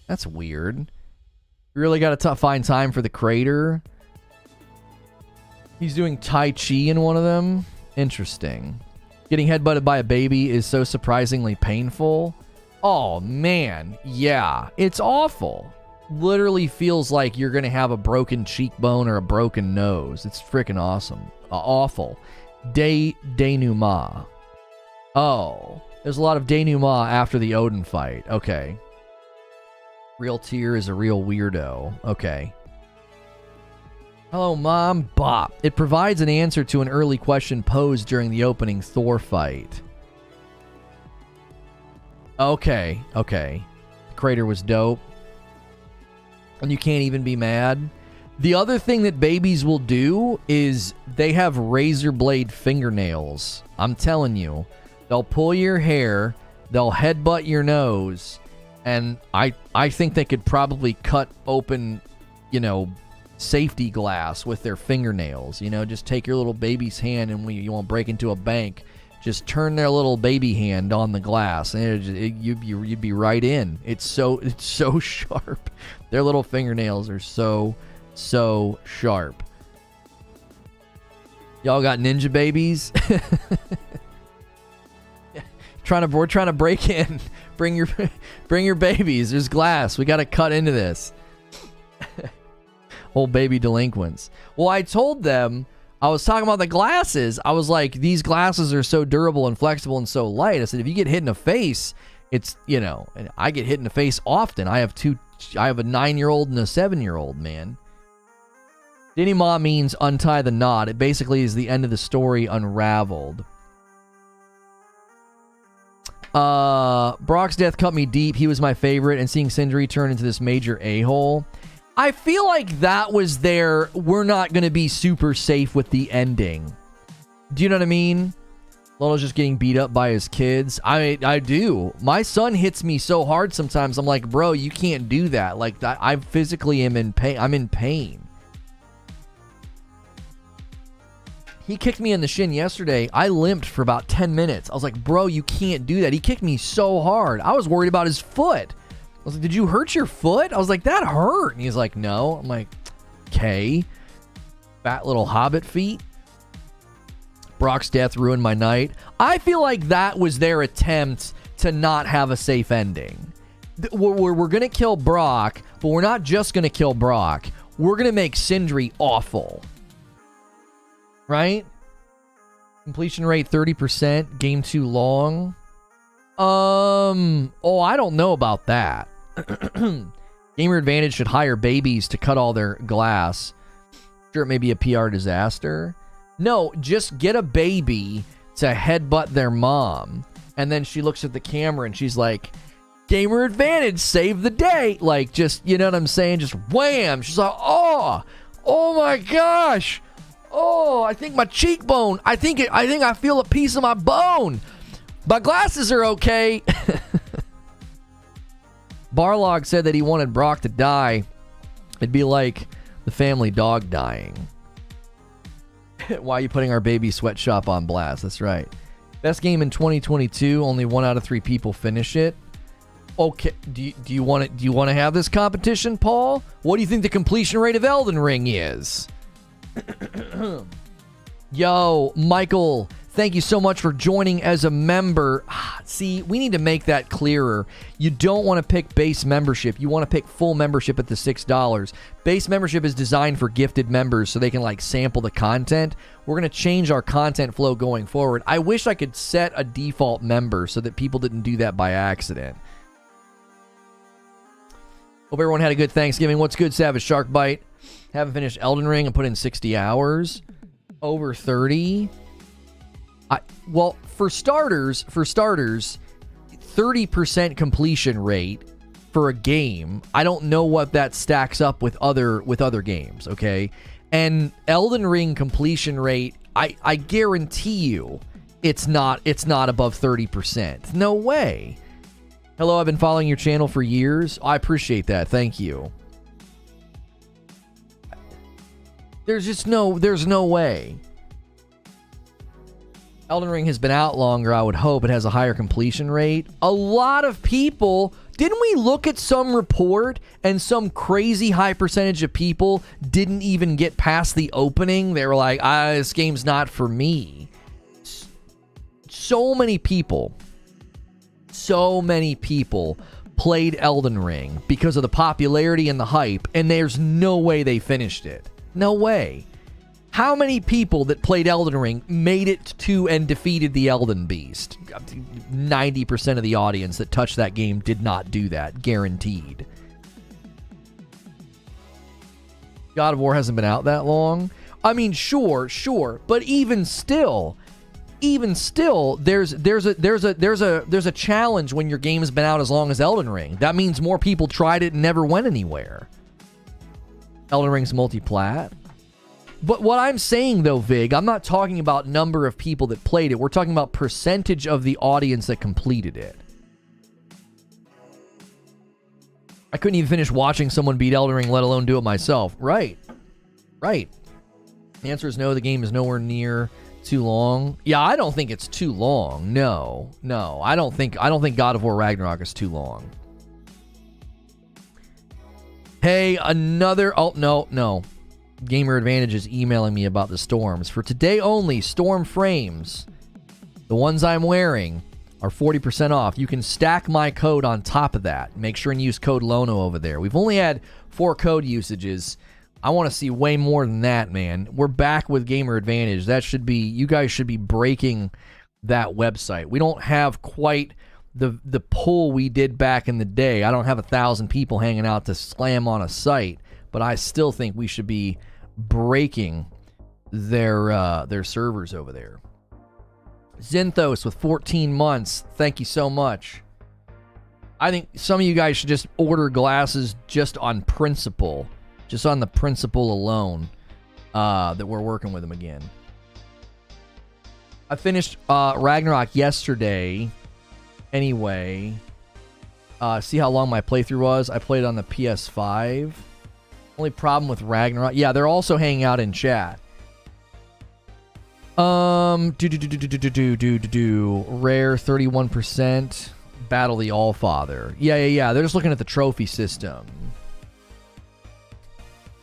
That's weird. You really got to find time for the crater. He's doing Tai Chi in one of them. Interesting. Getting headbutted by a baby is so surprisingly painful. Oh, man. Yeah, it's awful. Literally feels like you're going to have a broken cheekbone or a broken nose. It's freaking awesome. Awful. Denouement. Oh, there's a lot of denouement after the Odin fight. Okay. Real Tear is a real weirdo. Okay. Hello, Mom. Bop. It provides an answer to an early question posed during the opening Thor fight. Okay. The crater was dope. And you can't even be mad. The other thing that babies will do is they have razor blade fingernails. I'm telling you. They'll pull your hair, they'll headbutt your nose, and I think they could probably cut open, safety glass with their fingernails. Just take your little baby's hand, and when you want to break into a bank, just turn their little baby hand on the glass, and you'd be right in. It's so sharp. Their little fingernails are so sharp. Y'all got ninja babies? We're trying to break in. Bring your babies. There's glass. We got to cut into this. Old baby delinquents. Well, I told them, I was talking about the glasses. I was like, these glasses are so durable and flexible and so light. I said, if you get hit in the face, it's, and I get hit in the face often. I have a 9-year-old and a 7-year-old, man. Denouement means untie the knot. It basically is the end of the story unraveled. Brock's death cut me deep. He was my favorite, and seeing Sindri turn into this major a-hole. I feel like that was their, we're not going to be super safe with the ending. Do you know what I mean? Lono's just getting beat up by his kids. I do. My son hits me so hard sometimes. I'm like, bro, you can't do that. Like, I physically am in pain. I'm in pain. He kicked me in the shin yesterday. I limped for about 10 minutes. I was like, bro, you can't do that. He kicked me so hard. I was worried about his foot. I was like, did you hurt your foot? I was like, that hurt. And he's like, no. I'm like, okay. Fat little hobbit feet. Brock's death ruined my night. I feel like that was their attempt to not have a safe ending. We're going to kill Brock, but we're not just going to kill Brock. We're going to make Sindri awful. Right? Completion rate 30%. Game too long. Oh, I don't know about that. Gamer Advantage should hire babies to cut all their glass. Sure, it may be a PR disaster. No, just get a baby to headbutt their mom. And then she looks at the camera and she's like, Gamer Advantage, save the day. Like, just, you know what I'm saying? Just wham. She's like, oh my gosh. Oh, I think my cheekbone. I think I feel a piece of my bone. My glasses are okay. Barlog said that he wanted Brock to die. It'd be like the family dog dying. Why are you putting our baby sweatshop on blast? That's right. Best game in 2022. Only 1 out of 3 people finish it. Okay. Do you want to have this competition, Paul? What do you think the completion rate of Elden Ring is? Yo, Michael, Thank you so much for joining as a member. See, we need to make that clearer. You don't want to pick base membership. You want to pick full membership at the $6. Base membership is designed for gifted members so they can like sample the content. We're going to change our content flow going forward. I wish I could set a default member so that people didn't do that by accident. Hope everyone had a good Thanksgiving. What's good, Savage Shark Bite? Haven't finished Elden Ring and put in 60 hours. Over 30. Well, for starters, 30% completion rate for a game. I don't know what that stacks up with other games, okay? And Elden Ring completion rate, I guarantee you it's not above 30%. No way. Hello, I've been following your channel for years. I appreciate that. Thank you. There's no way. Elden Ring has been out longer, I would hope. It has a higher completion rate. A lot of people, didn't we look at some report and some crazy high percentage of people didn't even get past the opening? They were like, this game's not for me. So many people played Elden Ring because of the popularity and the hype, and there's no way they finished it. No way. How many people that played Elden Ring made it to and defeated the Elden Beast? 90% of the audience that touched that game did not do that, guaranteed. God of War hasn't been out that long. I mean, sure, but even still, there's a challenge when your game has been out as long as Elden Ring. That means more people tried it and never went anywhere. Elden Ring's multi-plat. But what I'm saying, though, Vig, I'm not talking about number of people that played it. We're talking about percentage of the audience that completed it. I couldn't even finish watching someone beat Elden Ring, let alone do it myself. Right. The answer is no, the game is nowhere near too long. Yeah, I don't think it's too long. No. I don't think God of War Ragnarok is too long. Hey, another... Oh, no. Gamer Advantage is emailing me about the storms. For today only, storm frames, the ones I'm wearing, are 40% off. You can stack my code on top of that. Make sure and use code Lono over there. We've only had 4 code usages. I want to see way more than that, man. We're back with Gamer Advantage. That should be... You guys should be breaking that website. We don't have quite the pull we did back in the day. I don't have 1,000 people hanging out to slam on a site, but I still think we should be breaking their servers over there. Zinthos with 14 months. Thank you so much. I think some of you guys should just order glasses just on principle. Just on the principle alone that we're working with them again. I finished Ragnarok yesterday. Anyway, see how long my playthrough was? I played on the PS5. Only problem with Ragnarok... Yeah, they're also hanging out in chat. Rare 31%. Battle the Allfather. Yeah. They're just looking at the trophy system.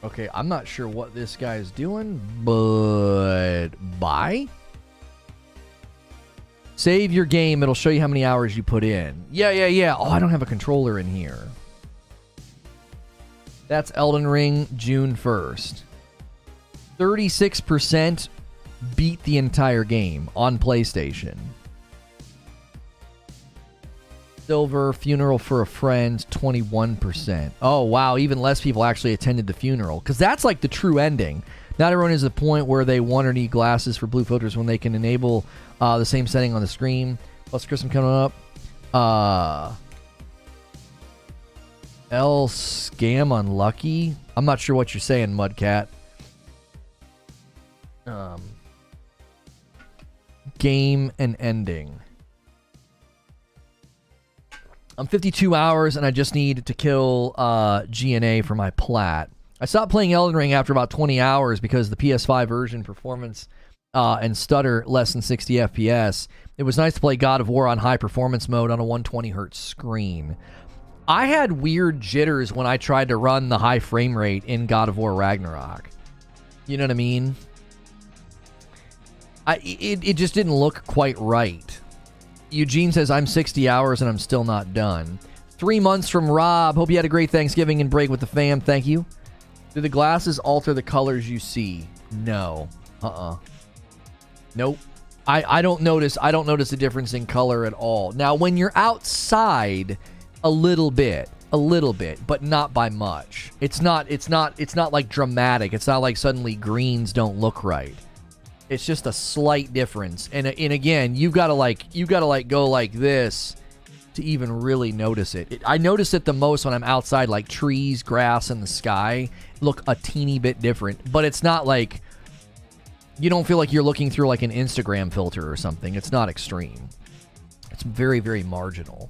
Okay, I'm not sure what this guy's doing, but... Bye? Save your game. It'll show you how many hours you put in. Yeah. Oh, I don't have a controller in here. That's Elden Ring, June 1st. 36% beat the entire game on PlayStation. Silver, Funeral for a Friend, 21%. Oh, wow, even less people actually attended the funeral. Because that's like the true ending. Not everyone is at the point where they want or need glasses for blue filters when they can enable the same setting on the screen. Plus Christmas coming up. L scam unlucky. I'm not sure what you're saying, Mudcat. Game and ending. I'm 52 hours and I just need to kill GNA for my plat. I stopped playing Elden Ring after about 20 hours because the PS5 version performance and stutter less than 60 FPS. It was nice to play God of War on high performance mode on a 120 hertz screen. I had weird jitters when I tried to run the high frame rate in God of War Ragnarok. You know what I mean? It just didn't look quite right. Eugene says, I'm 60 hours and I'm still not done. 3 months from Rob. Hope you had a great Thanksgiving and break with the fam. Thank you. Do the glasses alter the colors you see? No. Nope. I don't notice a difference in color at all. Now, when you're outside, a little bit, but not by much. It's not like dramatic. It's not like suddenly greens don't look right. It's just a slight difference. And again, you've got to go like this to even really notice it. I notice it the most when I'm outside, like trees, grass, and the sky look a teeny bit different. But it's not like, you don't feel like you're looking through like an Instagram filter or something. It's not extreme. It's very, very marginal.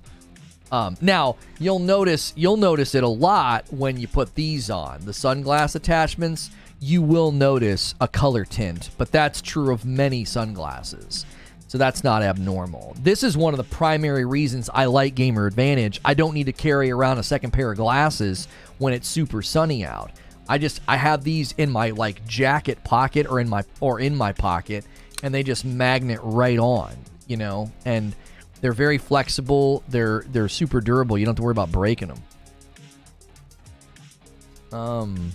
Now, you'll notice it a lot when you put these on. The sunglass attachments, you will notice a color tint, but that's true of many sunglasses. So that's not abnormal. This is one of the primary reasons I like Gamer Advantage. I don't need to carry around a second pair of glasses when it's super sunny out. I have these in my like jacket pocket or in my pocket, and they just magnet right on, you know, and they're very flexible. They're super durable. You don't have to worry about breaking them.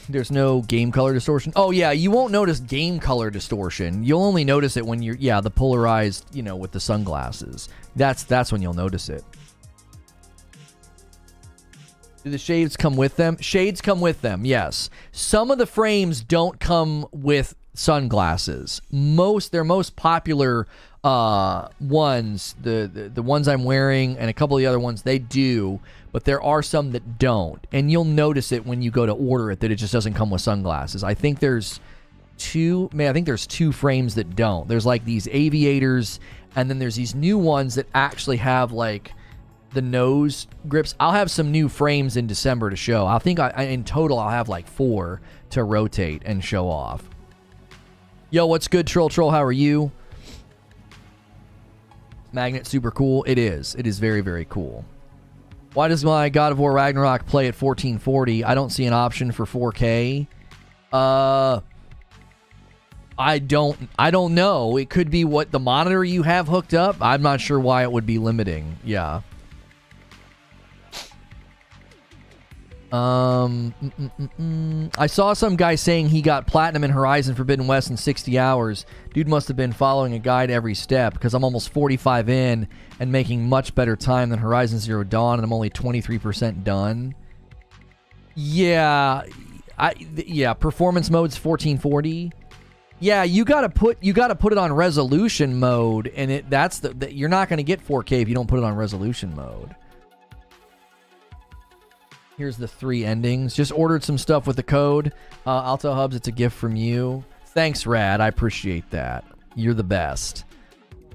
There's no game color distortion. Oh yeah, you won't notice game color distortion. You'll only notice it when you're the polarized, you know, with the sunglasses. That's when you'll notice it. Do the shades come with them? Shades come with them, yes. Some of the frames don't come with sunglasses. Their most popular ones, the ones I'm wearing and a couple of the other ones, they do, but there are some that don't. And you'll notice it when you go to order it that it just doesn't come with sunglasses. I think there's two frames that don't. There's like these aviators, and then there's these new ones that actually have like the nose grips. I'll have some new frames in December to show. I think in total I'll have like 4 to rotate and show off. Yo, what's good, Troll? How are you? Magnet, super cool. It is very, very cool. Why does my God of War Ragnarok play at 1440? I don't see an option for 4K. I don't know. It could be what the monitor you have hooked up. I'm not sure why it would be limiting. Yeah. I saw some guy saying he got platinum in Horizon Forbidden West in 60 hours. Dude must have been following a guide every step, because I'm almost 45 in and making much better time than Horizon Zero Dawn, and I'm only 23% done. Yeah, performance mode's 1440. Yeah, you gotta put it on resolution mode, and you're not gonna get 4K if you don't put it on resolution mode. Here's the 3 endings. Just ordered some stuff with the code. Alto Hubs, it's a gift from you. Thanks, Rad. I appreciate that. You're the best.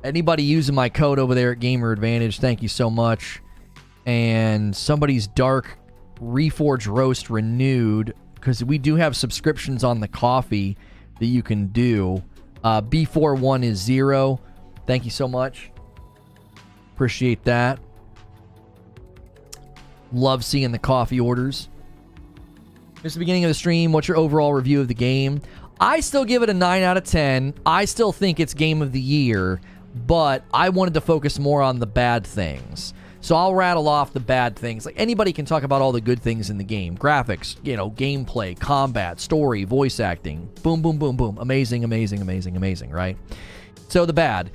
Anybody using my code over there at Gamer Advantage, thank you so much. And somebody's Dark Reforge Roast renewed, because we do have subscriptions on the coffee that you can do. B41 is 0. Thank you so much. Appreciate that. Love seeing the coffee orders. This is the beginning of the stream. What's your overall review of the game? I still give it a 9 out of 10. I still think it's game of the year, but I wanted to focus more on the bad things. So I'll rattle off the bad things. Like, anybody can talk about all the good things in the game. Graphics, you know, gameplay, combat, story, voice acting. Boom, boom, boom, boom. Amazing, amazing, amazing, amazing, right? So the bad.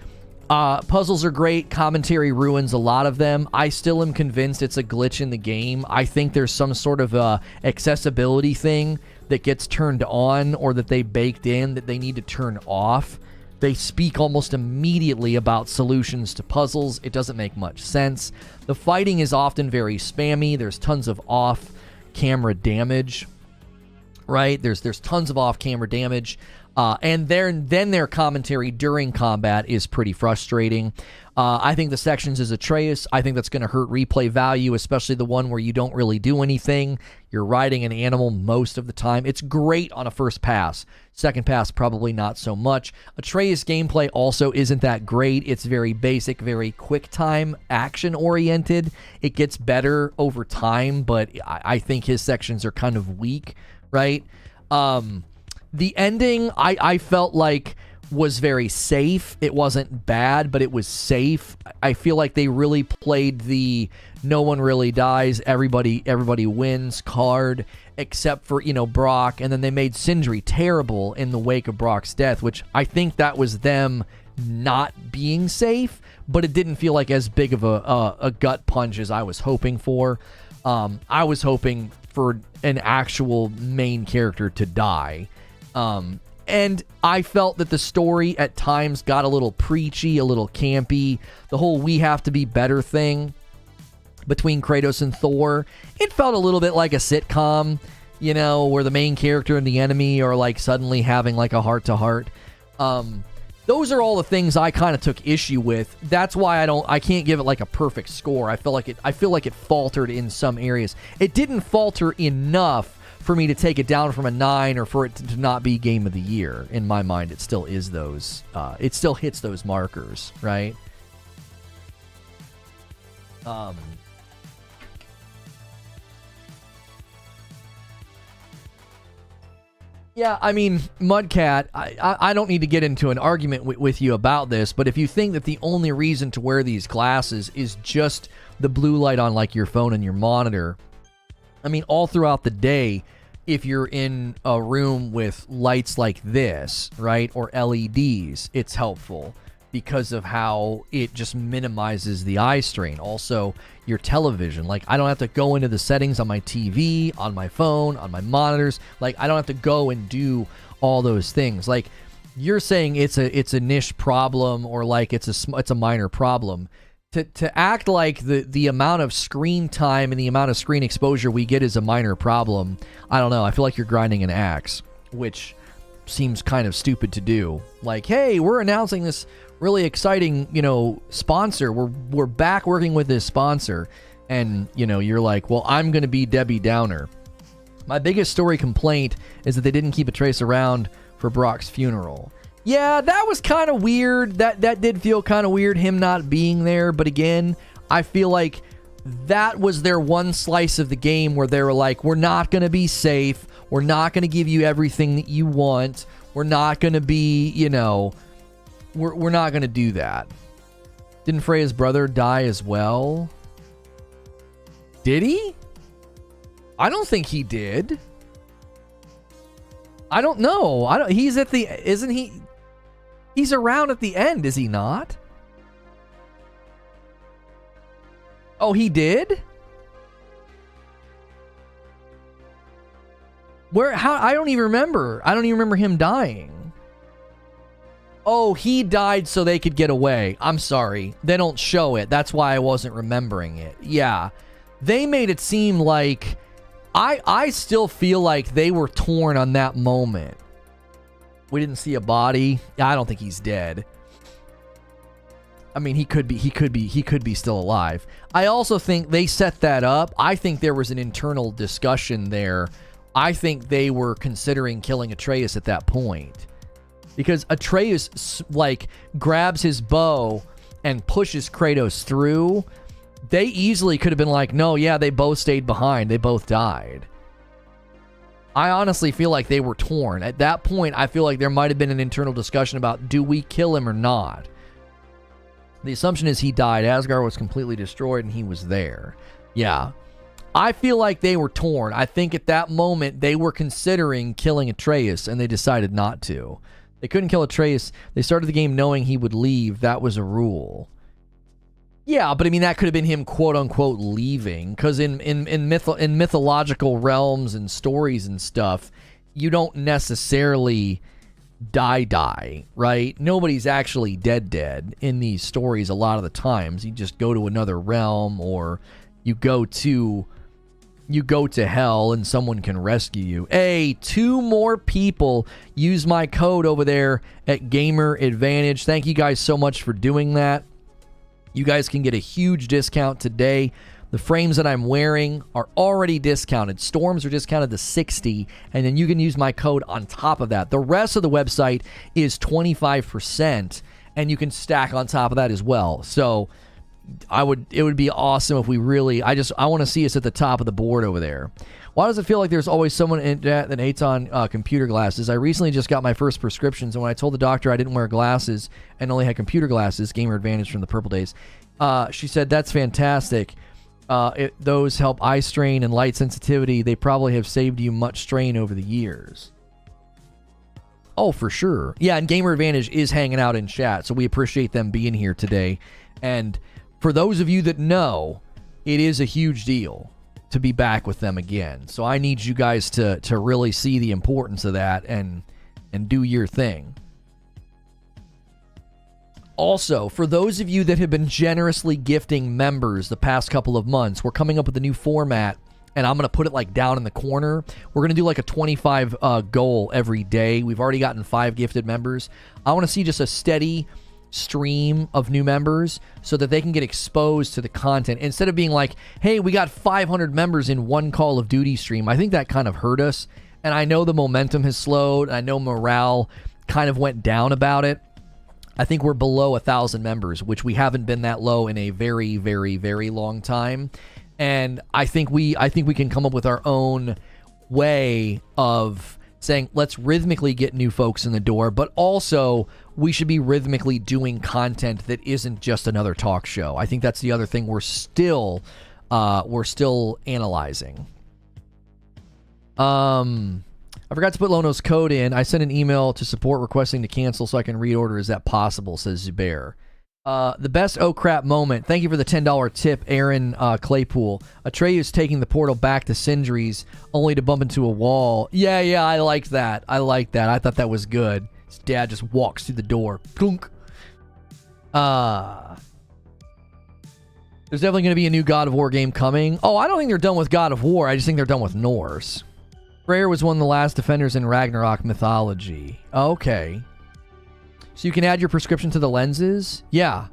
Puzzles are great. Commentary ruins a lot of them. I still am convinced it's a glitch in the game. I think there's some sort of accessibility thing that gets turned on, or that they baked in that they need to turn off. They speak almost immediately about solutions to puzzles. It doesn't make much sense. The fighting is often very spammy. There's tons of off-camera damage, right? There's tons of off-camera damage. And then their commentary during combat is pretty frustrating. I think the sections as Atreus, I think that's going to hurt replay value, especially the one where you don't really do anything. You're riding an animal most of the time. It's great on a first pass. Second pass, probably not so much. Atreus gameplay also isn't that great. It's very basic, very quick time, action-oriented. It gets better over time, but I think his sections are kind of weak, right? The ending, I felt like was very safe. It wasn't bad, but it was safe. I feel like they really played the no one really dies, everybody wins card, except for, Brock, and then they made Sindri terrible in the wake of Brock's death, which I think that was them not being safe, but it didn't feel like as big of a gut punch as I was hoping for. I was hoping for an actual main character to die. And I felt that the story at times got a little preachy, a little campy. The whole we have to be better thing between Kratos and Thor, it felt a little bit like a sitcom, where the main character and the enemy are like suddenly having like a heart-to-heart. Those are all the things I kind of took issue with. That's why I can't give it like a perfect score. I feel like it faltered in some areas. It didn't falter enough for me to take it down from a 9 or for it to not be game of the year. In my mind, it still is those. It still hits those markers, right? Yeah, I mean, Mudcat, I don't need to get into an argument with you about this, but if you think that the only reason to wear these glasses is just the blue light on like your phone and your monitor, I mean, all throughout the day, if you're in a room with lights like this, right, or LEDs, it's helpful because of how it just minimizes the eye strain. Also, your television, like I don't have to go into the settings on my TV, on my phone, on my monitors. Like I don't have to go and do all those things. Like you're saying it's a niche problem or like it's a minor problem. To act like the amount of screen time and the amount of screen exposure we get is a minor problem, I don't know. I feel like you're grinding an axe, which seems kind of stupid to do. Like, hey, we're announcing this really exciting, sponsor. We're back working with this sponsor. And, you're like, well, I'm going to be Debbie Downer. My biggest story complaint is that they didn't keep Atreus around for Brock's funeral. Yeah, that was kind of weird. That did feel kind of weird, him not being there. But again, I feel like that was their one slice of the game where they were like, we're not going to be safe. We're not going to give you everything that you want. We're not going to be, we're not going to do that. Didn't Freya's brother die as well? Did he? I don't think he did. I don't know. Isn't he? He's around at the end, is he not? Oh, he did? How? I don't even remember. I don't even remember him dying. Oh, he died so they could get away. I'm sorry. They don't show it. That's why I wasn't remembering it. Yeah. They made it seem like... I still feel like they were torn on that moment. We didn't see a body. I don't think he's dead. I mean, he could be still alive. I also think they set that up. I think there was an internal discussion there. I think they were considering killing Atreus at that point. Because Atreus, like, grabs his bow and pushes Kratos through. They easily could have been like, no, yeah, they both stayed behind. They both died. I honestly feel like they were torn. At that point, I feel like there might have been an internal discussion about, do we kill him or not? The assumption is he died. Asgard was completely destroyed and he was there. Yeah. I feel like they were torn. I think at that moment, they were considering killing Atreus and they decided not to. They couldn't kill Atreus. They started the game knowing he would leave. That was a rule. Yeah, but I mean, that could have been him, quote-unquote, leaving. Because in mythological realms and stories and stuff, you don't necessarily die, right? Nobody's actually dead in these stories a lot of the times. You just go to another realm, or you go to you go to hell and someone can rescue you. Hey, 2 more people use my code over there at Gamer Advantage. Thank you guys so much for doing that. You guys can get a huge discount today. The frames that I'm wearing are already discounted. Storms are discounted to 60, and then you can use my code on top of that. The rest of the website is 25%, and you can stack on top of that as well. So it would be awesome if we really, I want to see us at the top of the board over there. Why does it feel like there's always someone in that hates on computer glasses? I recently just got my first prescriptions, and when I told the doctor I didn't wear glasses and only had computer glasses, Gamer Advantage from the Purple Days, she said, that's fantastic. Those help eye strain and light sensitivity. They probably have saved you much strain over the years. Oh, for sure. Yeah, and Gamer Advantage is hanging out in chat, so we appreciate them being here today. And for those of you that know, it is a huge deal to be back with them again. So I need you guys to really see the importance of that and do your thing. Also, for those of you that have been generously gifting members the past couple of months, we're coming up with a new format, and I'm going to put it like down in the corner. We're going to do like a 25 goal every day. We've already gotten 5 gifted members. I want to see just a steady stream of new members so that they can get exposed to the content instead of being like, hey, we got 500 members in one Call of Duty stream. I think that kind of hurt us, and I know the momentum has slowed. I know morale kind of went down about it. I think we're below 1,000 members, which we haven't been that low in a very, very, very long time. And I think we can come up with our own way of saying, let's rhythmically get new folks in the door, but also we should be rhythmically doing content that isn't just another talk show. I think that's the other thing we're still analyzing. I forgot to put Lono's code in. I sent an email to support requesting to cancel so I can reorder. Is that possible, says Zubair. The best oh crap moment. Thank you for the $10 tip, Aaron Claypool. Atreyu's taking the portal back to Sindri's only to bump into a wall. Yeah, I liked that. I thought that was good. His dad just walks through the door. Plunk. There's definitely going to be a new God of War game coming. Oh, I don't think they're done with God of War. I just think they're done with Norse. Freyr was one of the last defenders in Ragnarok mythology. Okay. So you can add your prescription to the lenses? Yeah.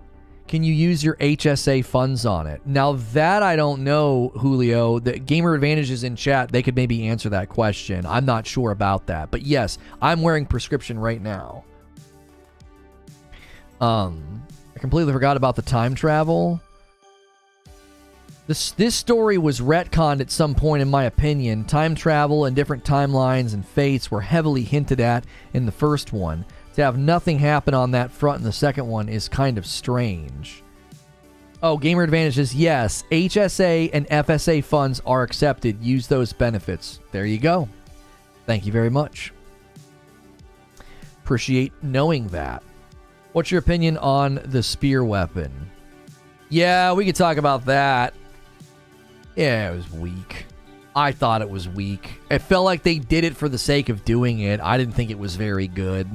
Can you use your HSA funds on it? Now that I don't know, Julio. The Gamer Advantage is in chat. They could maybe answer that question. I'm not sure about that. But yes, I'm wearing prescription right now. I completely forgot about the time travel. This story was retconned at some point, in my opinion. Time travel and different timelines and fates were heavily hinted at in the first one. To have nothing happen on that front in the second one is kind of strange. Oh, Gamer Advantage is yes. HSA and FSA funds are accepted. Use those benefits. There you go. Thank you very much. Appreciate knowing that. What's your opinion on the spear weapon? Yeah, we could talk about that. Yeah, it was weak. I thought it was weak. It felt like they did it for the sake of doing it. I didn't think it was very good.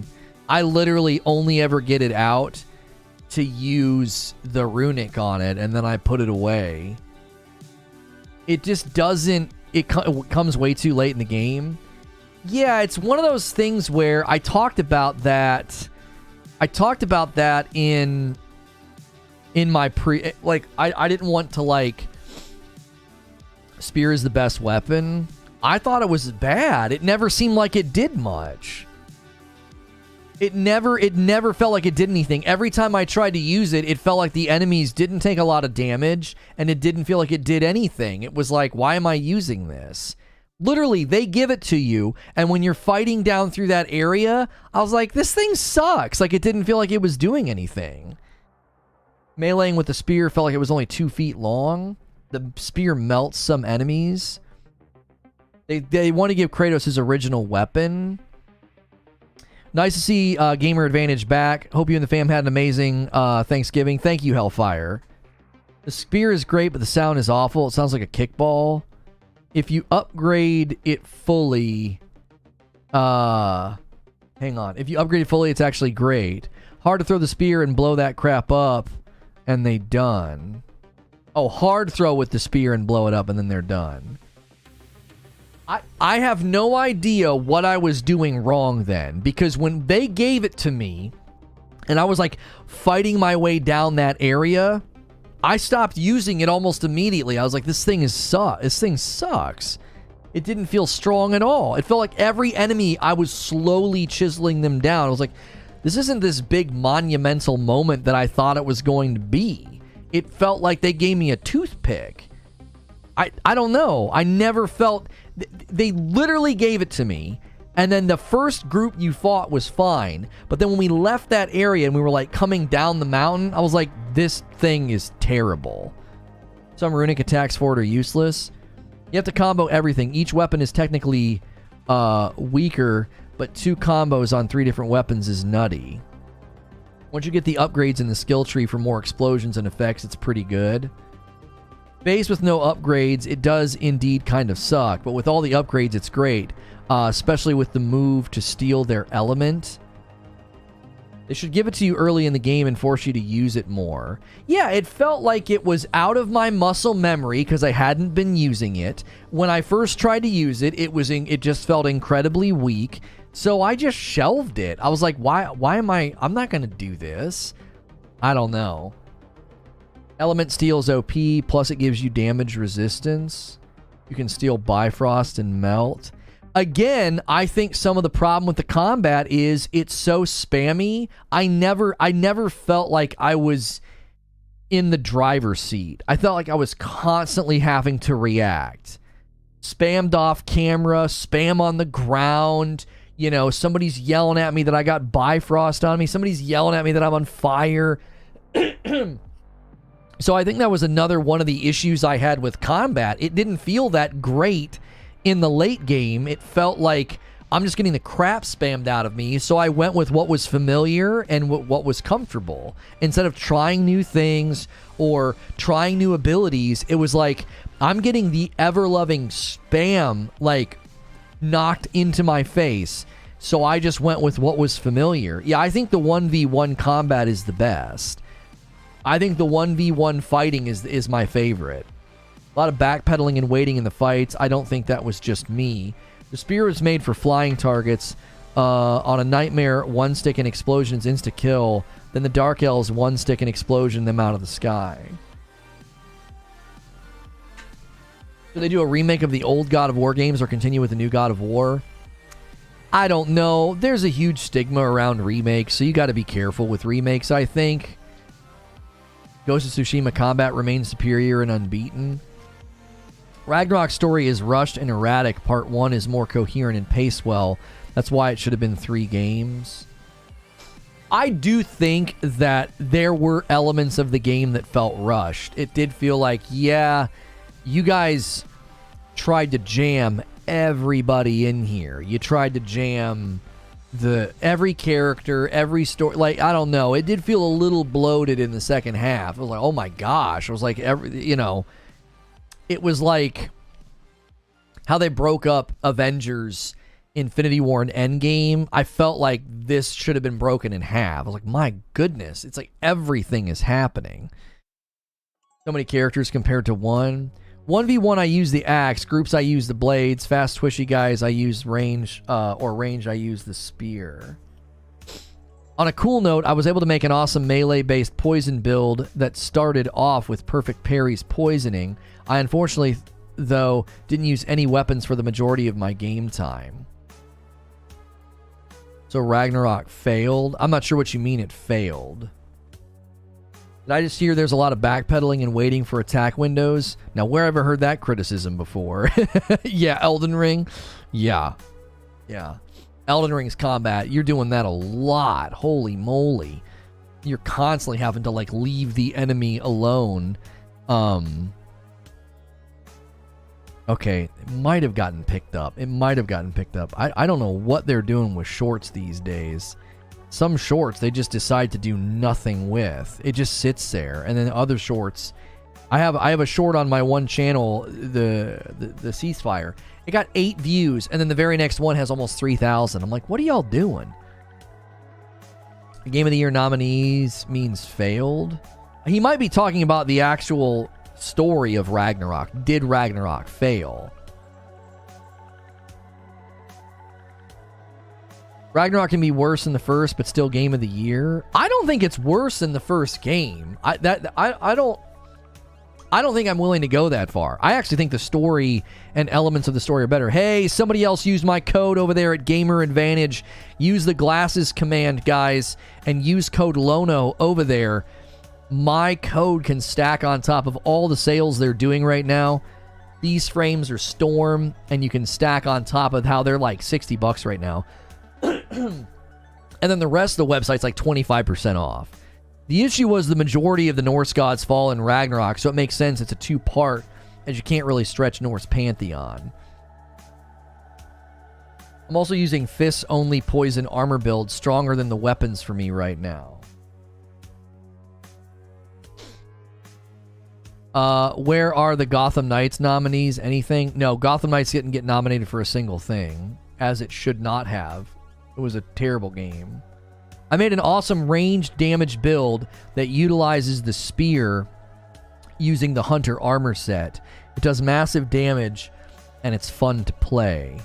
I literally only ever get it out to use the runic on it, and then I put it away. It just doesn't... It comes way too late in the game. Yeah, it's one of those things where I talked about that... in my pre... Like, I didn't want to, like... Spear is the best weapon. I thought it was bad. It never seemed like it did much. It never felt like it did anything. Every time I tried to use it, it felt like the enemies didn't take a lot of damage, and it didn't feel like it did anything. It was like, why am I using this? Literally, they give it to you, and when you're fighting down through that area, I was like, this thing sucks. Like, it didn't feel like it was doing anything. Meleeing with the spear felt like it was only 2 feet long. The spear melts some enemies. They want to give Kratos his original weapon. Nice to see Gamer Advantage back. Hope you and the fam had an amazing Thanksgiving. Thank you, Hellfire. The spear is great, but the sound is awful. It sounds like a kickball. If you upgrade it fully... hang on. If you upgrade it fully, it's actually great. Hard to throw the spear and blow that crap up, and they done. Oh, hard throw with the spear and blow it up, and then they're done. I have no idea what I was doing wrong then, because when they gave it to me and I was like fighting my way down that area, I stopped using it almost immediately. I was like, this thing sucks. It didn't feel strong at all. It felt like every enemy, I was slowly chiseling them down. I was like, this isn't this big monumental moment that I thought it was going to be. It felt like they gave me a toothpick. I don't know. I never felt... They literally gave it to me, and then the first group you fought was fine, but then when we left that area and we were like coming down the mountain, I was like, this thing is terrible. Some runic attacks for it are useless. You have to combo everything. Each weapon is technically weaker, but 2 combos on 3 different weapons is nutty. Once you get the upgrades in the skill tree for more explosions and effects, it's pretty good. Base with no upgrades, it does indeed kind of suck, but with all the upgrades, it's great. Especially with the move to steal their element. They should give it to you early in the game and force you to use it more. Yeah, it felt like it was out of my muscle memory because I hadn't been using it. When I first tried to use it, it just felt incredibly weak. So I just shelved it. I was like, why am I'm not going to do this. I don't know. Element steals OP, plus it gives you damage resistance. You can steal Bifrost and Melt. Again, I think some of the problem with the combat is it's so spammy. I never felt like I was in the driver's seat. I felt like I was constantly having to react. Spammed off camera, spam on the ground. You know, somebody's yelling at me that I got Bifrost on me. Somebody's yelling at me that I'm on fire. So I think that was another one of the issues I had with combat. It didn't feel that great in the late game. It felt like I'm just getting the crap spammed out of me. So I went with what was familiar and what was comfortable. Instead of trying new things or trying new abilities, it was like I'm getting the ever-loving spam like knocked into my face. So I just went with what was familiar. Yeah, I think the 1v1 combat is the best. I think the 1v1 fighting is my favorite. A lot of backpedaling and waiting in the fights. I don't think that was just me. The spear is made for flying targets. On a nightmare, 1 stick and explosions insta-kill. Then the Dark Elves, 1 stick and explosion them out of the sky. Should they do a remake of the old God of War games or continue with the new God of War? I don't know. There's a huge stigma around remakes, so you got to be careful with remakes, I think. Ghost of Tsushima combat remains superior and unbeaten. Ragnarok's story is rushed and erratic. Part 1 is more coherent and paced well. That's why it should have been 3 games. I do think that there were elements of the game that felt rushed. It did feel like, yeah, you guys tried to jam everybody in here. You tried to jam every character, every story. Like, I don't know. It did feel a little bloated in the second half. It was like, oh my gosh. It was like, it was like how they broke up Avengers, Infinity War, and Endgame. I felt like this should have been broken in half. I was like, my goodness. It's like everything is happening. So many characters compared to one. 1v1, I use the axe. Groups, I use the blades. Fast, twishy guys, I use range. Range, I use the spear. On a cool note, I was able to make an awesome melee-based poison build that started off with perfect parries poisoning. I unfortunately, though, didn't use any weapons for the majority of my game time. So Ragnarok failed? I'm not sure what you mean it failed. Did I just hear there's a lot of backpedaling and waiting for attack windows? Now, where have I heard that criticism before? Yeah, Elden Ring. Yeah. Elden Ring's combat, you're doing that a lot. Holy moly. You're constantly having to, like, leave the enemy alone. Okay, it might have gotten picked up. I don't know what they're doing with shorts these days. Some shorts, they just decide to do nothing with. It just sits there. And then other shorts... I have a short on my one channel, the Ceasefire. It got 8 views, and then the very next one has almost 3,000. I'm like, what are y'all doing? Game of the Year nominees means failed. He might be talking about the actual story of Ragnarok. Did Ragnarok fail? Ragnarok can be worse than the first, but still game of the year. I don't think it's worse than the first game. I don't think I'm willing to go that far. I actually think the story and elements of the story are better. Hey, somebody else used my code over there at Gamer Advantage. Use the glasses command, guys, and use code Lono over there. My code can stack on top of all the sales they're doing right now. These frames are Storm, and you can stack on top of how they're like $60 right now. And then the rest of the website's like 25% off. The issue was the majority of the Norse gods fall in Ragnarok, so it makes sense it's a two-part, as you can't really stretch Norse Pantheon. I'm also using fists-only poison armor build, stronger than the weapons for me right now. Where are the Gotham Knights nominees? Anything? No, Gotham Knights didn't get nominated for a single thing, as it should not have. It was a terrible game. I made an awesome range damage build that utilizes the spear using the Hunter armor set. It does massive damage, and it's fun to play.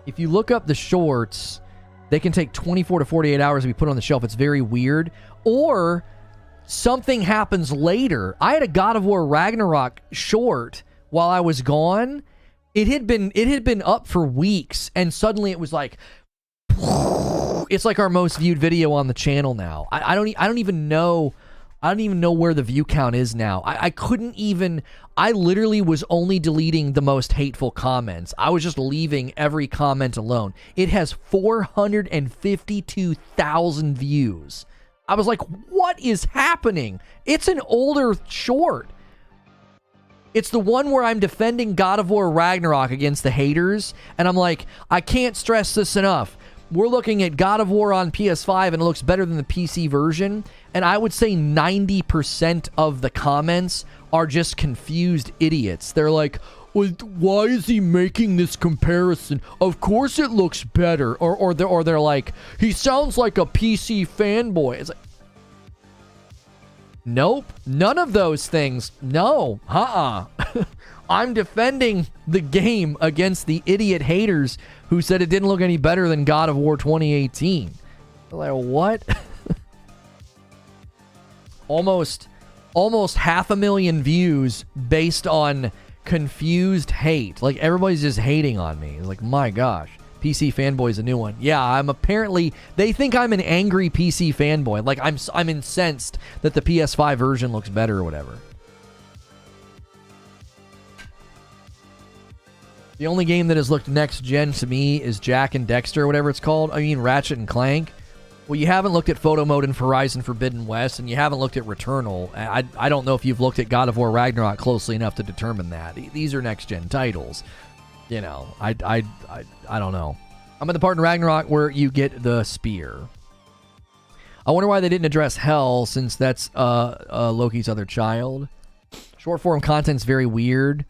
If you look up the shorts, they can take 24 to 48 hours to be put on the shelf. It's very weird. Or something happens later. I had a God of War Ragnarok short while I was gone. It had been up for weeks, and suddenly it was like, it's like our most viewed video on the channel now. I don't even know where the view count is now. I literally was only deleting the most hateful comments. I was just leaving every comment alone. It has 452,000 views. I was like, what is happening? It's an older short. It's the one where I'm defending God of War Ragnarok against the haters, and I'm like, I can't stress this enough. We're looking at God of War on PS5, and it looks better than the PC version, and I would say 90% of the comments are just confused idiots. They're like, well, why is he making this comparison? Of course it looks better. Or they're like, he sounds like a PC fanboy. It's like, nope, none of those things. No, I'm defending the game against the idiot haters who said it didn't look any better than God of War 2018. Like, what? almost 500,000 views based on confused hate. Like, everybody's just hating on me. It's like, my gosh, PC fanboy is a new one. Yeah, I'm apparently, they think I'm an angry PC fanboy. Like, I'm incensed that the PS5 version looks better or whatever. The only game that has looked next gen to me is Jack and Dexter, or whatever it's called. I mean, Ratchet and Clank. Well, you haven't looked at photo mode in Horizon Forbidden West, and you haven't looked at Returnal. I don't know if you've looked at God of War Ragnarok closely enough to determine that. These are next gen titles. You know, I don't know. I'm at the part in Ragnarok where you get the spear. I wonder why they didn't address Hell, since that's Loki's other child. Short form content's very weird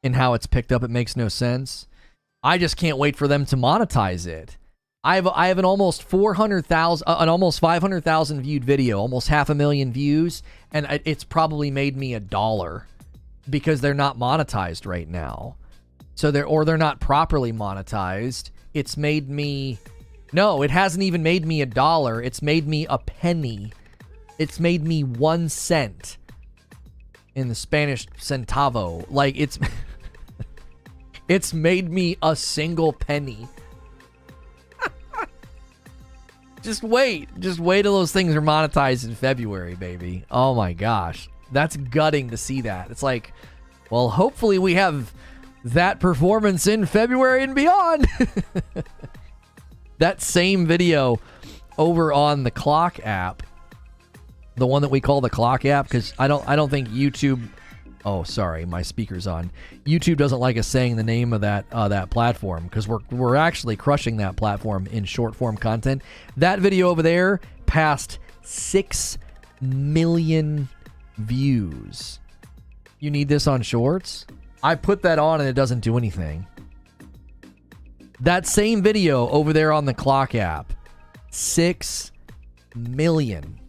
in how it's picked up. It makes no sense. I just can't wait for them to monetize it. I have an almost 500,000 viewed video, almost 500,000 views, and it's probably made me $1 because they're not monetized right now. So they're not properly monetized. It's made me, no, it hasn't even made me $1. It's made me a penny. It's made me 1 cent in the Spanish centavo. Like, it's it's made me a single penny. Just wait till those things are monetized in February, baby. Oh my gosh, that's gutting to see that. It's like, well, hopefully we have that performance in February and beyond. That same video over on the Clock app, the one that we call the Clock app, because I don't think YouTube. Oh, sorry, my speaker's on. YouTube doesn't like us saying the name of that platform, because we're actually crushing that platform in short form content. That video over there passed 6 million views. You need this on Shorts? I put that on and it doesn't do anything. That same video over there on the Clock app, 6 million.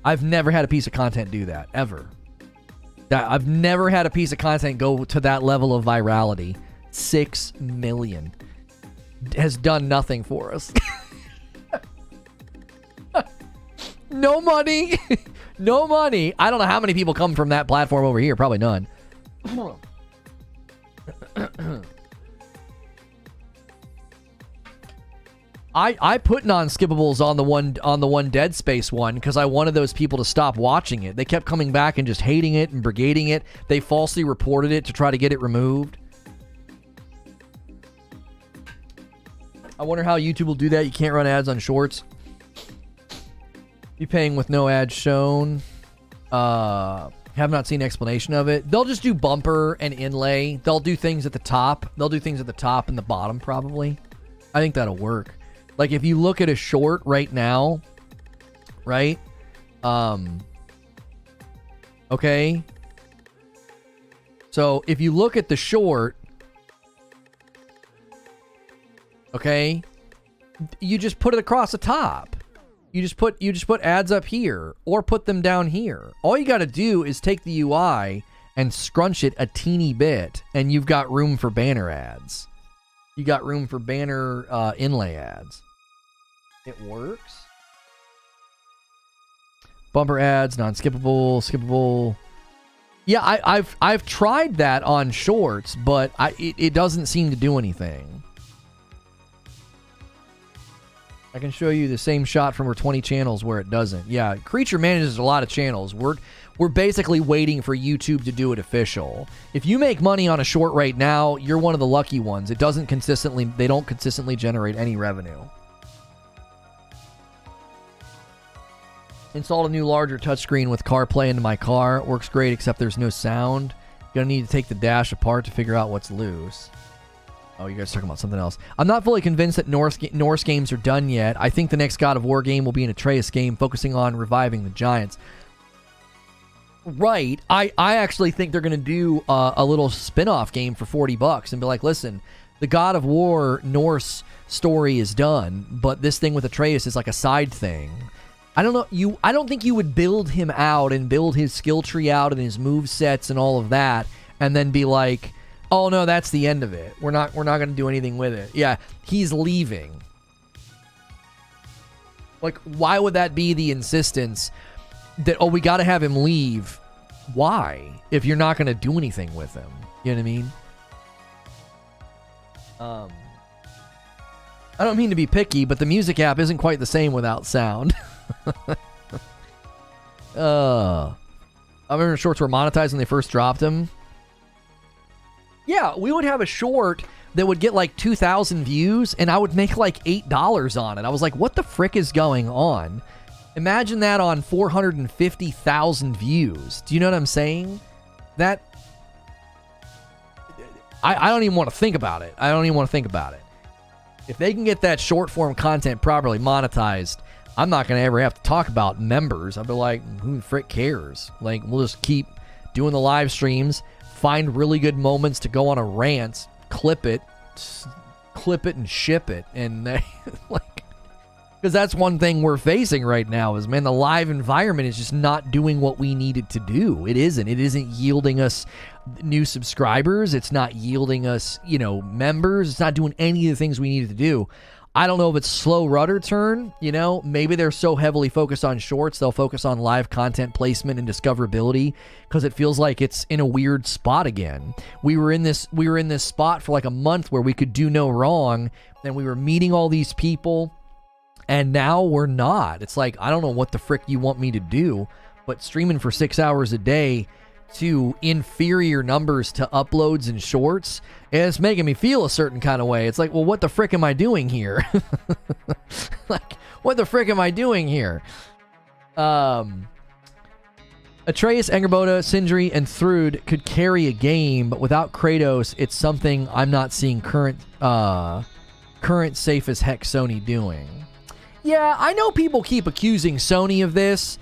I've never had a piece of content do that, ever. I've never had a piece of content go to that level of virality. 6 million. Has done nothing for us. No money. No money. I don't know how many people come from that platform over here. Probably none. I put non-skippables on the one Dead Space one because I wanted those people to stop watching it. They kept coming back and just hating it and brigading it. They falsely reported it to try to get it removed. I wonder how YouTube will do that. You can't run ads on shorts. Be paying with no ads shown. Have not seen explanation of it. They'll just do bumper and inlay. They'll do things at the top. They'll do things at the top and the bottom probably. I think that'll work. Like if you look at a short right now, right? Okay. So if you look at the short, okay, you just put it across the top. You just put ads up here or put them down here. All you got to do is take the UI and scrunch it a teeny bit, and you've got room for banner ads. You got room for banner inlay ads. It works. Bumper ads, non-skippable, skippable. Yeah, I've tried that on shorts, but it doesn't seem to do anything. I can show you the same shot from our 20 channels where it doesn't. Yeah, Creature manages a lot of channels. We're basically waiting for YouTube to do it official. If you make money on a short right now, you're one of the lucky ones. They don't consistently generate any revenue. Installed a new larger touchscreen with CarPlay into my car. It works great except there's no sound. Gonna need to take the dash apart to figure out what's loose. Oh, you guys are talking about something else. I'm not fully convinced that Norse games are done yet. I think the next God of War game will be an Atreus game focusing on reviving the giants. Right. I actually think they're going to do a little spin-off game for $40 and be like, listen, the God of War Norse story is done, but this thing with Atreus is like a side thing. I don't know. I don't think you would build him out and build his skill tree out and his move sets and all of that and then be like, oh no, that's the end of it. We're not going to do anything with it. Yeah, he's leaving. Like, why would that be the insistence that, oh, we got to have him leave? Why? If you're not going to do anything with him. You know what I mean? I don't mean to be picky, but the music app isn't quite the same without sound. I remember shorts were monetized when they first dropped them. Yeah, we would have a short that would get like 2,000 views, and I would make like $8 on it. I was like, what the frick is going on? Imagine that on 450,000 views. Do you know what I'm saying? That... I don't even want to think about it. I don't even want to think about it. If they can get that short form content properly monetized, I'm not going to ever have to talk about members. I'll be like, who the frick cares? Like, we'll just keep doing the live streams, find really good moments to go on a rant, clip it and ship it. And like, because that's one thing we're facing right now is, man, the live environment is just not doing what we need it to do. It isn't yielding us new subscribers. It's not yielding us, members. It's not doing any of the things we needed to do. I don't know if it's slow rudder turn, maybe they're so heavily focused on shorts, they'll focus on live content placement and discoverability because it feels like it's in a weird spot again. We were in this spot for like a month where we could do no wrong, and we were meeting all these people, and now we're not. It's like, I don't know what the frick you want me to do, but streaming for 6 hours a day to inferior numbers to uploads and shorts, and it's making me feel a certain kind of way. It's like, well, what the frick am I doing here? Like, what the frick am I doing here? Atreus, Angerboda, Sindri, and Thrud could carry a game, but without Kratos, it's something I'm not seeing current safe as heck Sony doing. Yeah, I know people keep accusing Sony of this.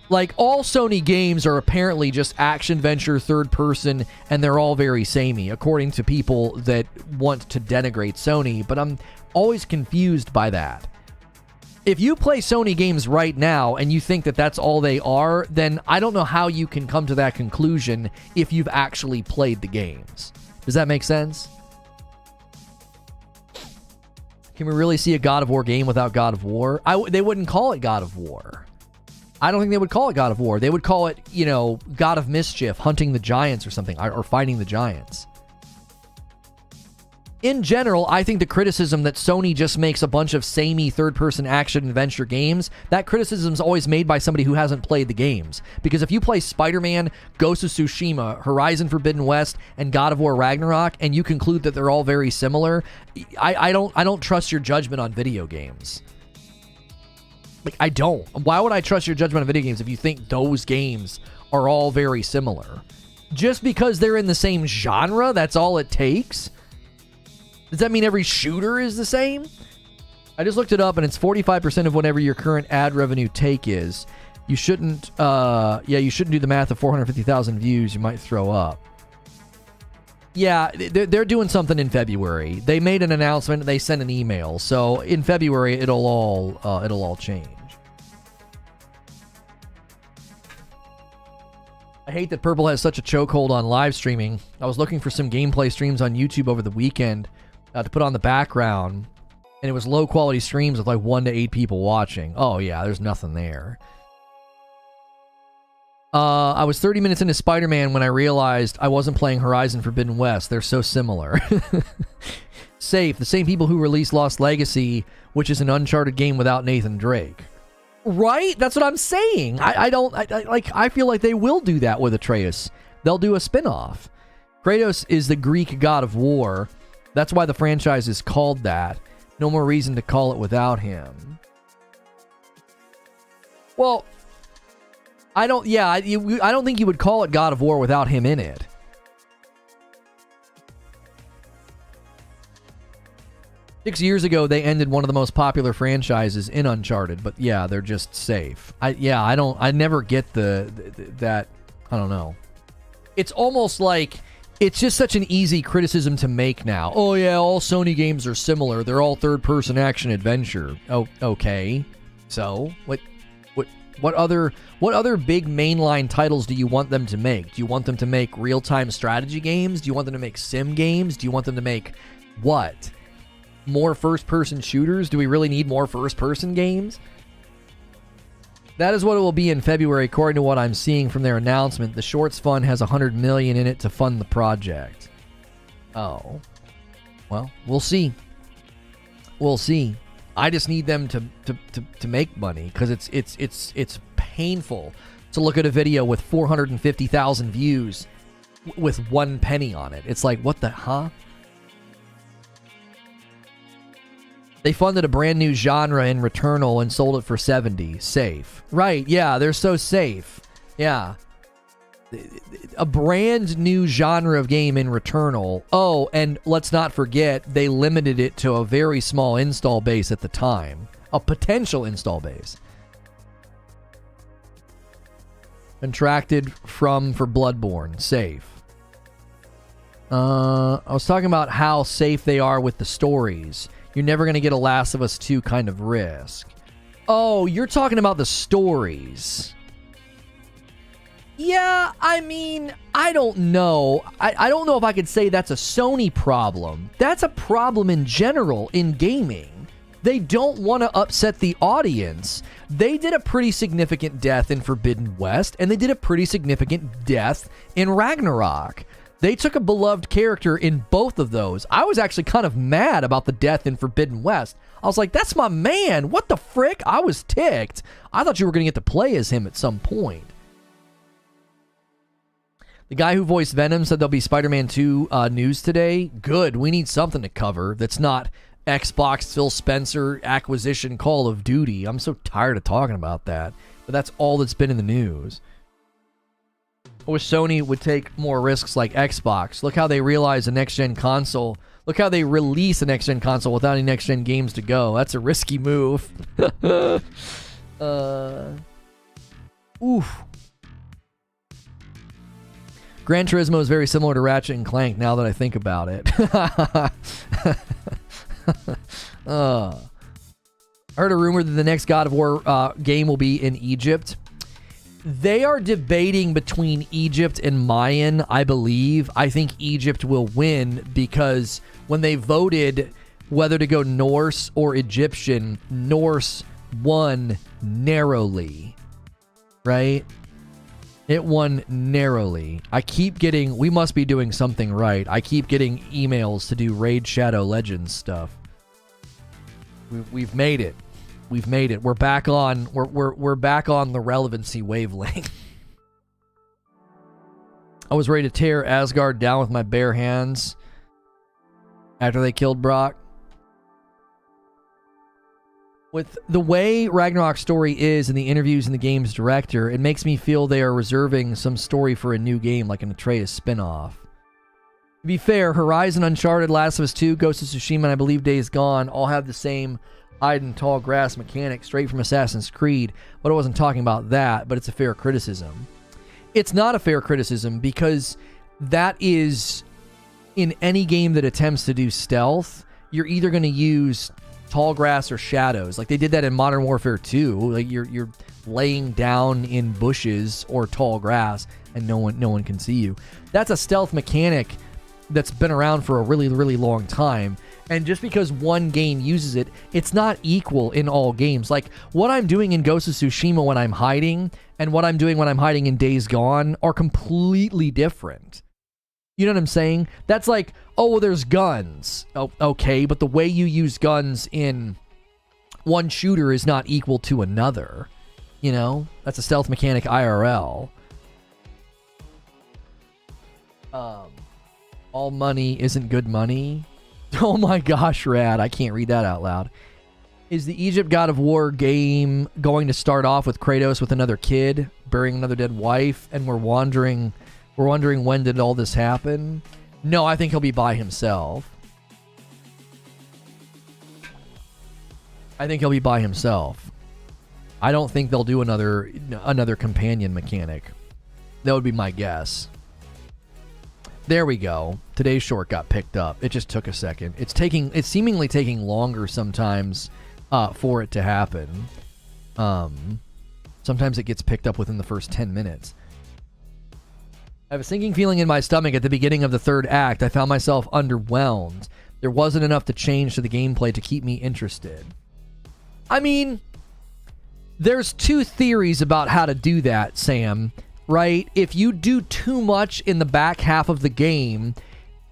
Like, all Sony games are apparently just action-venture, third-person, and they're all very samey, according to people that want to denigrate Sony, but I'm always confused by that. If you play Sony games right now and you think that that's all they are, then I don't know how you can come to that conclusion if you've actually played the games. Does that make sense? Can we really see a God of War game without God of War? They wouldn't call it God of War. I don't think they would call it God of War. They would call it, you know, God of Mischief, hunting the giants or something, or fighting the giants. In general, I think the criticism that Sony just makes a bunch of samey third-person action adventure games, that criticism is always made by somebody who hasn't played the games. Because if you play Spider-Man, Ghost of Tsushima, Horizon Forbidden West, and God of War Ragnarok, and you conclude that they're all very similar, I don't trust your judgment on video games. Like, I don't. Why would I trust your judgment on video games if you think those games are all very similar? Just because they're in the same genre, that's all it takes? Does that mean every shooter is the same? I just looked it up, and it's 45% of whatever your current ad revenue take is. You shouldn't, you shouldn't do the math of 450,000 views. You might throw up. Yeah, they're doing something in February. They made an announcement. They sent an email. So in February, it'll all change. I hate that Purple has such a chokehold on live streaming. I was looking for some gameplay streams on YouTube over the weekend to put on the background, and it was low quality streams with like 1 to 8 people watching. Oh yeah, there's nothing there. I was 30 minutes into Spider-Man when I realized I wasn't playing Horizon Forbidden West. They're so similar. Safe, the same people who released Lost Legacy, which is an Uncharted game without Nathan Drake. Right? That's what I'm saying. I feel like they will do that with Atreus. They'll do a spin-off. Kratos is the Greek god of war. That's why the franchise is called that. No more reason to call it without him. Well, I don't think you would call it God of War without him in it. Six years ago, they ended one of the most popular franchises in Uncharted, but yeah, they're just safe. I never get that. I don't know. It's almost like it's just such an easy criticism to make now. Oh yeah, all Sony games are similar. They're all third-person action adventure. Oh, okay. So what other big mainline titles do you want them to make? Do you want them to make real-time strategy games? Do you want them to make sim games? Do you want them to make what? More first-person shooters? Do we really need more first-person games? That is what it will be in February, according to what I'm seeing from their announcement. The Shorts Fund has $100 million in it to fund the project. Oh. Well, we'll see. We'll see. I just need them to make money, because it's painful to look at a video with 450,000 views with 1 penny on it. It's like, what the, huh? They funded a brand new genre in Returnal and sold it for 70. Safe. Right, yeah, they're so safe. Yeah. A brand new genre of game in Returnal. Oh, and let's not forget, they limited it to a very small install base at the time. A potential install base. Contracted for Bloodborne. Safe. I was talking about how safe they are with the stories. You're never going to get a Last of Us 2 kind of risk. Oh, you're talking about the stories. Yeah, I mean, I don't know. I don't know if I could say that's a Sony problem. That's a problem in general in gaming. They don't want to upset the audience. They did a pretty significant death in Forbidden West, and they did a pretty significant death in Ragnarok. They took a beloved character in both of those. I was actually kind of mad about the death in Forbidden West. I was like, that's my man. What the frick? I was ticked. I thought you were going to get to play as him at some point. The guy who voiced Venom said there'll be Spider-Man 2 news today. Good. We need something to cover that's not Xbox, Phil Spencer, acquisition, Call of Duty. I'm so tired of talking about that. But that's all that's been in the news. I wish Sony would take more risks like Xbox. Look how they realize a next-gen console. Look how they release a next-gen console without any next-gen games to go. That's a risky move. Oof. Gran Turismo is very similar to Ratchet and Clank now that I think about it. I heard a rumor that the next God of War game will be in Egypt. They are debating between Egypt and Mayan, I believe. I think Egypt will win because when they voted whether to go Norse or Egyptian, Norse won narrowly. right? It won narrowly. I keep getting, we must be doing something right. I keep getting emails to do Raid Shadow Legends stuff. We've made it. We've made it. We're back on, we're back on the relevancy wavelength. I was ready to tear Asgard down with my bare hands after they killed Brock. With the way Ragnarok's story is in the interviews and the game's director, it makes me feel they are reserving some story for a new game like an Atreus spin-off. To be fair, Horizon, Uncharted, Last of Us 2, Ghost of Tsushima, and I believe Days Gone all have the same hide in tall grass mechanic straight from Assassin's Creed, but I wasn't talking about that, but it's a fair criticism. It's not a fair criticism because that is, in any game that attempts to do stealth, you're either going to use tall grass or shadows. Like they did that in Modern Warfare 2. Like you're laying down in bushes or tall grass and no one can see you. That's a stealth mechanic that's been around for a really, really long time. And just because one game uses it, it's not equal in all games. Like what I'm doing in Ghost of Tsushima when I'm hiding and what I'm doing when I'm hiding in Days Gone are completely different. You know what I'm saying? That's like, oh, well, there's guns. Oh, okay, but the way you use guns in one shooter is not equal to another. You know? That's a stealth mechanic IRL. All money isn't good money. Oh my gosh, Rad. I can't read that out loud. Is the Egypt God of War game going to start off with Kratos with another kid, burying another dead wife, and we're wondering when did all this happen? No, I think he'll be by himself. I think he'll be by himself. I don't think they'll do another companion mechanic. That would be my guess. There we go. Today's short got picked up. It just took a second. It's seemingly taking longer sometimes for it to happen. Sometimes it gets picked up within the first 10 minutes. I have a sinking feeling in my stomach at the beginning of the third act. I found myself underwhelmed. There wasn't enough to change to the gameplay to keep me interested. I mean, there's two theories about how to do that, Sam, right? If you do too much in the back half of the game,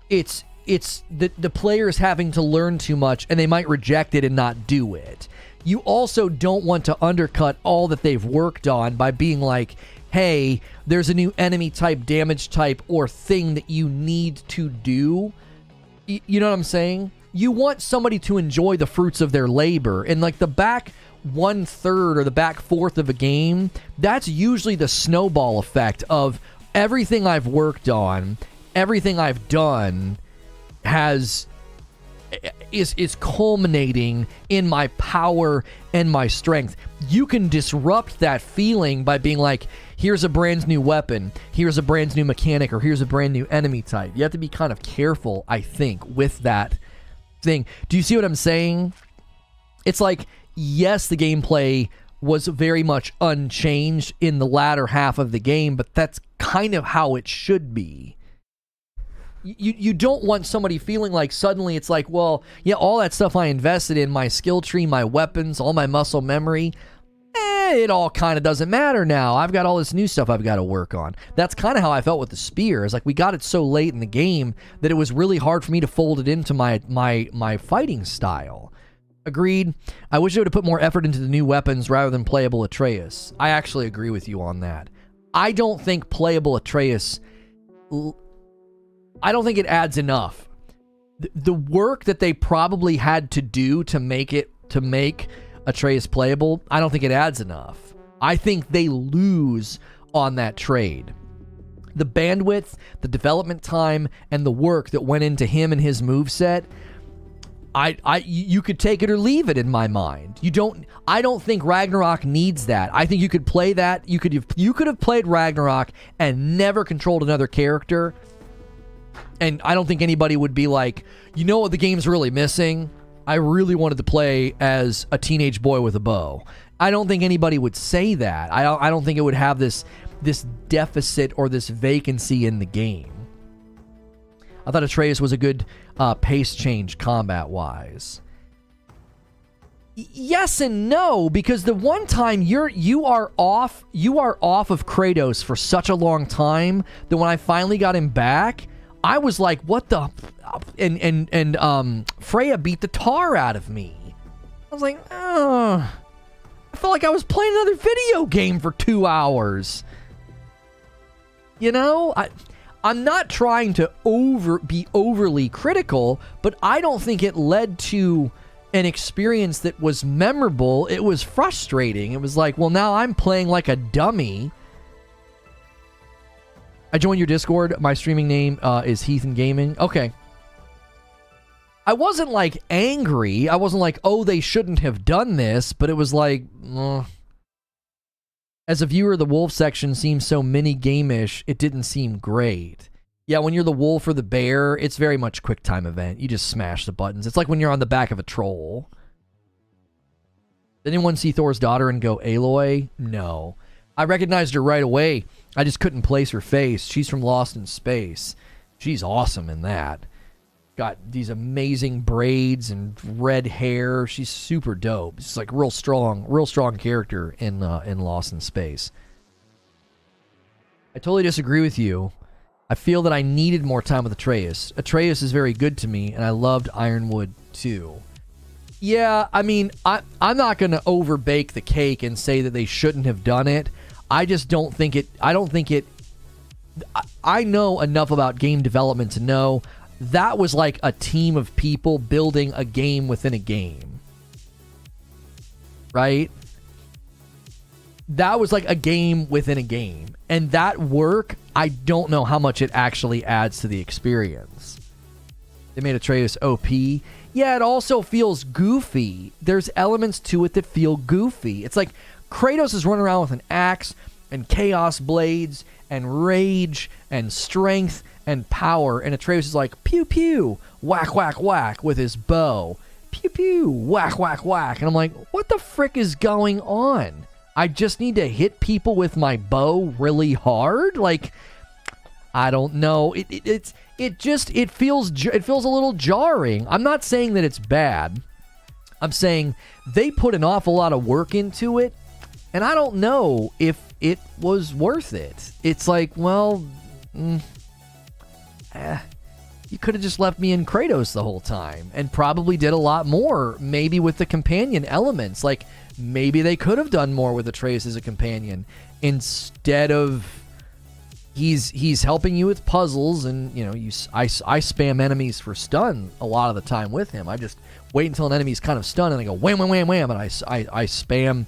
it's the players having to learn too much and they might reject it and not do it. You also don't want to undercut all that they've worked on by being like, hey, there's a new enemy type, damage type, or thing that you need to do. You know what I'm saying? You want somebody to enjoy the fruits of their labor. And like the back 1/3 or the back 4th of a game, that's usually the snowball effect of everything I've worked on, everything I've done is culminating in my power and my strength. You can disrupt that feeling by being like, here's a brand new weapon, here's a brand new mechanic, or here's a brand new enemy type. You have to be kind of careful, I think, with that thing. Do you see what I'm saying? It's like, yes, the gameplay was very much unchanged in the latter half of the game, but that's kind of how it should be. You don't want somebody feeling like suddenly it's like, well, yeah, all that stuff I invested in, my skill tree, my weapons, all my muscle memory, it all kind of doesn't matter now. I've got all this new stuff I've got to work on. That's kind of how I felt with the spear. It's like we got it so late in the game that it was really hard for me to fold it into my fighting style. Agreed. I wish they would have put more effort into the new weapons rather than playable Atreus. I actually agree with you on that. I don't think playable Atreus... I don't think it adds enough. The work that they probably had to do to make Atreus playable, I don't think it adds enough. I think they lose on that trade. The bandwidth, the development time, and the work that went into him and his moveset, you could take it or leave it in my mind. I don't think Ragnarok needs that. I think you could play that. You could have played Ragnarok and never controlled another character. And I don't think anybody would be like, you know what the game's really missing? I really wanted to play as a teenage boy with a bow. I don't think anybody would say that. I don't think it would have this deficit or this vacancy in the game. I thought Atreus was a good pace change combat-wise. Yes and no, because the one time you are off of Kratos for such a long time that when I finally got him back, I was like, what the, and Freya beat the tar out of me. I was like, I felt like I was playing another video game for 2 hours. You know, I'm not trying to be overly critical, but I don't think it led to an experience that was memorable. It was frustrating. It was like, well, now I'm playing like a dummy. I joined your Discord. My streaming name is Heathen Gaming. Okay. I wasn't like angry. I wasn't like, oh, they shouldn't have done this, but it was like, as a viewer, the wolf section seems so mini-game-ish, it didn't seem great. Yeah, when you're the wolf or the bear, it's very much quick time event. You just smash the buttons. It's like when you're on the back of a troll. Did anyone see Thor's daughter and go, Aloy? No. I recognized her right away. I just couldn't place her face. She's from Lost in Space. She's awesome in that. Got these amazing braids and red hair. She's super dope. She's like real strong character in Lost in Space. I totally disagree with you. I feel that I needed more time with Atreus. Atreus is very good to me, and I loved Ironwood too. Yeah, I mean, I'm not going to overbake the cake and say that they shouldn't have done it. I just don't think it... I know enough about game development to know that was like a team of people building a game within a game. Right? That was like a game within a game. And that work, I don't know how much it actually adds to the experience. They made Atreus OP. Yeah, it also feels goofy. There's elements to it that feel goofy. It's like Kratos is running around with an axe and chaos blades and rage and strength and power. And Atreus is like, pew pew, whack whack whack with his bow. Pew pew, whack whack whack. And I'm like, what the frick is going on? I just need to hit people with my bow really hard? Like, I don't know. It feels a little jarring. I'm not saying that it's bad. I'm saying they put an awful lot of work into it, and I don't know if it was worth it. It's like, well, you could have just left me in Kratos the whole time and probably did a lot more, maybe with the companion elements. Like, maybe they could have done more with Atreus as a companion instead of he's helping you with puzzles, and you know, I spam enemies for stun a lot of the time with him. I just wait until an enemy's kind of stunned and I go wham wham wham wham, and I spam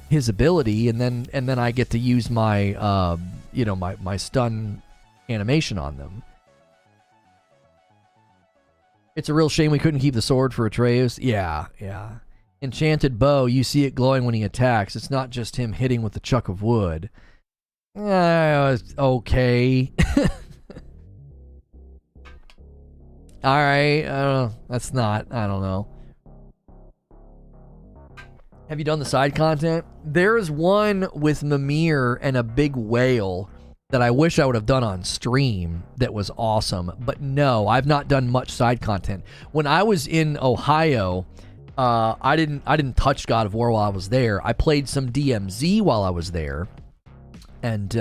his ability, and then I get to use my my stun animation on them. It's a real shame we couldn't keep the sword for Atreus. Yeah. Enchanted bow, you see it glowing when he attacks. It's not just him hitting with the chuck of wood. Okay. Alright, that's not, I don't know. Have you done the side content? There's one with Mimir and a big whale that I wish I would have done on stream that was awesome. But no, I've not done much side content. When I was in Ohio, I didn't touch God of War while I was there. I played some DMZ while I was there. And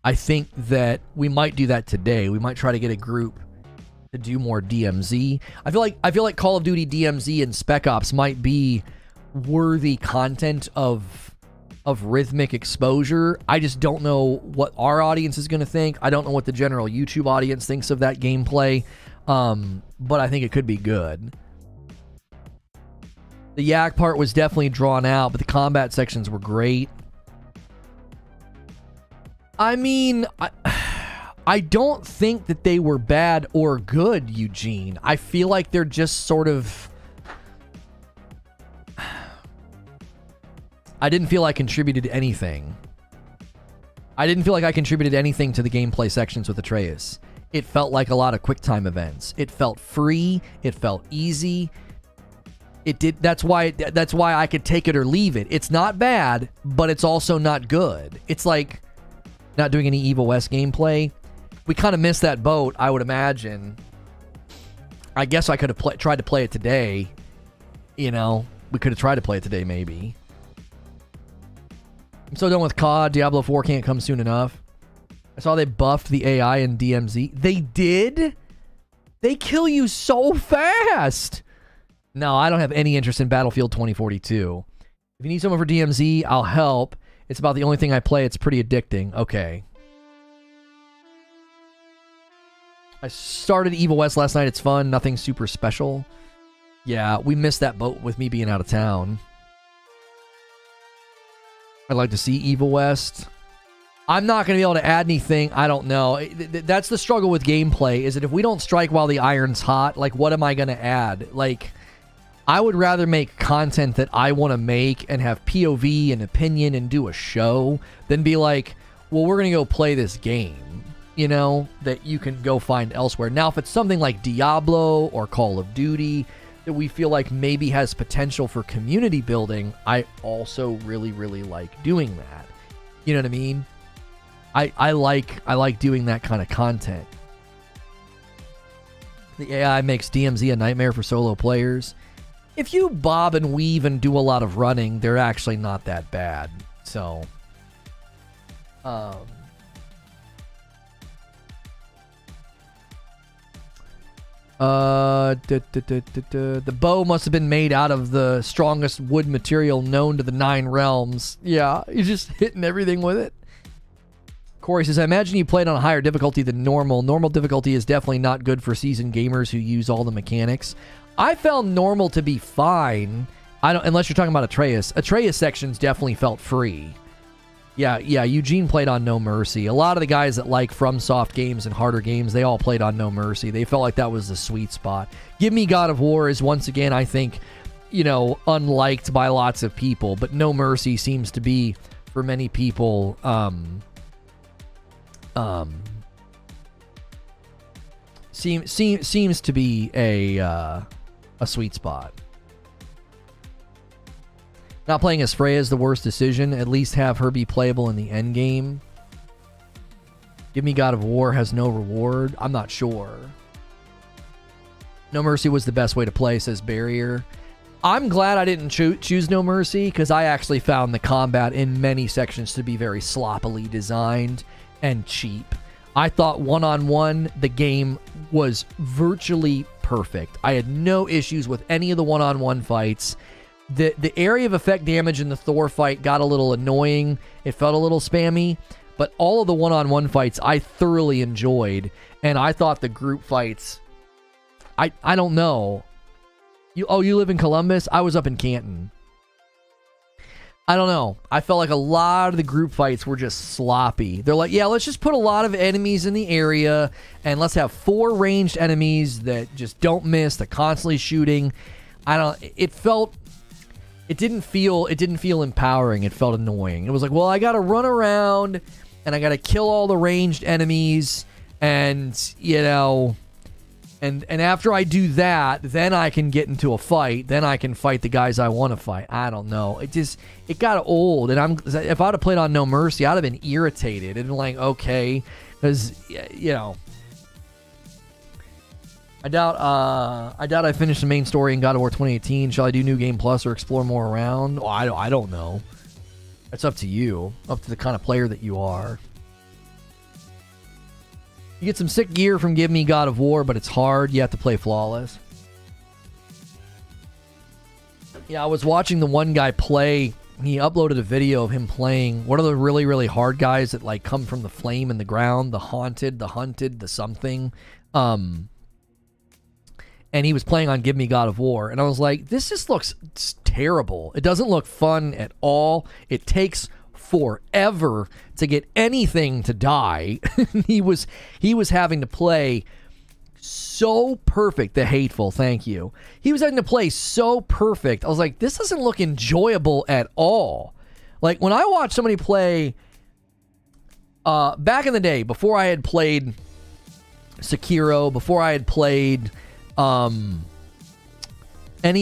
I think that we might do that today. We might try to get a group to do more DMZ. I feel like Call of Duty DMZ and Spec Ops might be worthy content of rhythmic exposure. I just don't know what our audience is going to think. I don't know what the general YouTube audience thinks of that gameplay. But I think it could be good. The yak part was definitely drawn out, but the combat sections were great. I mean, I don't think that they were bad or good, Eugene. I feel like they're just sort of... I didn't feel I contributed anything. I didn't feel like I contributed anything to the gameplay sections with Atreus. It felt like a lot of QuickTime events. It felt free. It felt easy. It did. That's why I could take it or leave it. It's not bad, but it's also not good. It's like not doing any Evil West gameplay. We kind of missed that boat, I would imagine. I guess I could have tried to play it today, you know, we could have tried to play it today, maybe. I'm so done with COD. Diablo 4 can't come soon enough. I saw they buffed the AI in DMZ. They did? They kill you so fast. No, I don't have any interest in Battlefield 2042. If you need someone for DMZ, I'll help. It's about the only thing I play. It's pretty addicting. Okay. I started Evil West last night. It's fun. Nothing super special. Yeah, we missed that boat with me being out of town. I'd like to see Evil West. I'm not going to be able to add anything. I don't know. That's the struggle with gameplay, is that if we don't strike while the iron's hot, like, what am I going to add? Like, I would rather make content that I want to make and have POV and opinion and do a show than be like, well, we're going to go play this game, you know, that you can go find elsewhere. Now, if it's something like Diablo or Call of Duty that we feel like maybe has potential for community building, I also really, really like doing that. You know what I mean? I like doing that kind of content. The AI makes DMZ a nightmare for solo players. If you bob and weave and do a lot of running, they're actually not that bad. So, the bow must have been made out of the strongest wood material known to the 9 realms. Yeah, you're just hitting everything with it. Corey says, I imagine you played on a higher difficulty than normal. Normal difficulty is definitely not good for seasoned gamers who use all the mechanics. I found normal to be fine. Unless you're talking about Atreus. Atreus sections definitely felt free. Yeah, Eugene played on No Mercy. A lot of the guys that like FromSoft games and harder games, they all played on No Mercy. They felt like that was the sweet spot. Give Me God of War is, once again, I think, you know, unliked by lots of people, but No Mercy seems to be, for many people, seems to be a sweet spot. Not playing as Freya is the worst decision. At least have her be playable in the end game. Give Me God of War has no reward. I'm not sure. No Mercy was the best way to play, says Barrier. I'm glad I didn't choose No Mercy, because I actually found the combat in many sections to be very sloppily designed and cheap. I thought one-on-one, the game was virtually perfect. I had no issues with any of the one-on-one fights. The area of effect damage in the Thor fight got a little annoying. It felt a little spammy. But all of the one-on-one fights I thoroughly enjoyed. And I thought the group fights... I don't know. You live in Columbus? I was up in Canton. I don't know. I felt like a lot of the group fights were just sloppy. They're like, yeah, let's just put a lot of enemies in the area, and let's have 4 ranged enemies that just don't miss, that constantly shooting. It didn't feel empowering. It felt annoying. It was like, well, I got to run around and I got to kill all the ranged enemies, and you know, and after I do that, then I can get into a fight. Then I can fight the guys I want to fight. I don't know. It got old, and if I'd have played on No Mercy, I'd have been irritated and like, okay, because you know. I doubt I finished the main story in God of War 2018. Shall I do New Game Plus or explore more around? Oh, I don't know. It's up to you. Up to the kind of player that you are. You get some sick gear from Give Me God of War, but it's hard. You have to play flawless. Yeah, I was watching the one guy play. He uploaded a video of him playing one of the really, really hard guys that like come from the flame in the ground, the haunted, the hunted, the something. And he was playing on Give Me God of War. And I was like, this just looks terrible. It doesn't look fun at all. It takes forever to get anything to die. he was having to play so perfect. The Hateful, thank you. He was having to play so perfect. I was like, this doesn't look enjoyable at all. Like, when I watched somebody play back in the day, before I had played Sekiro, before I had played any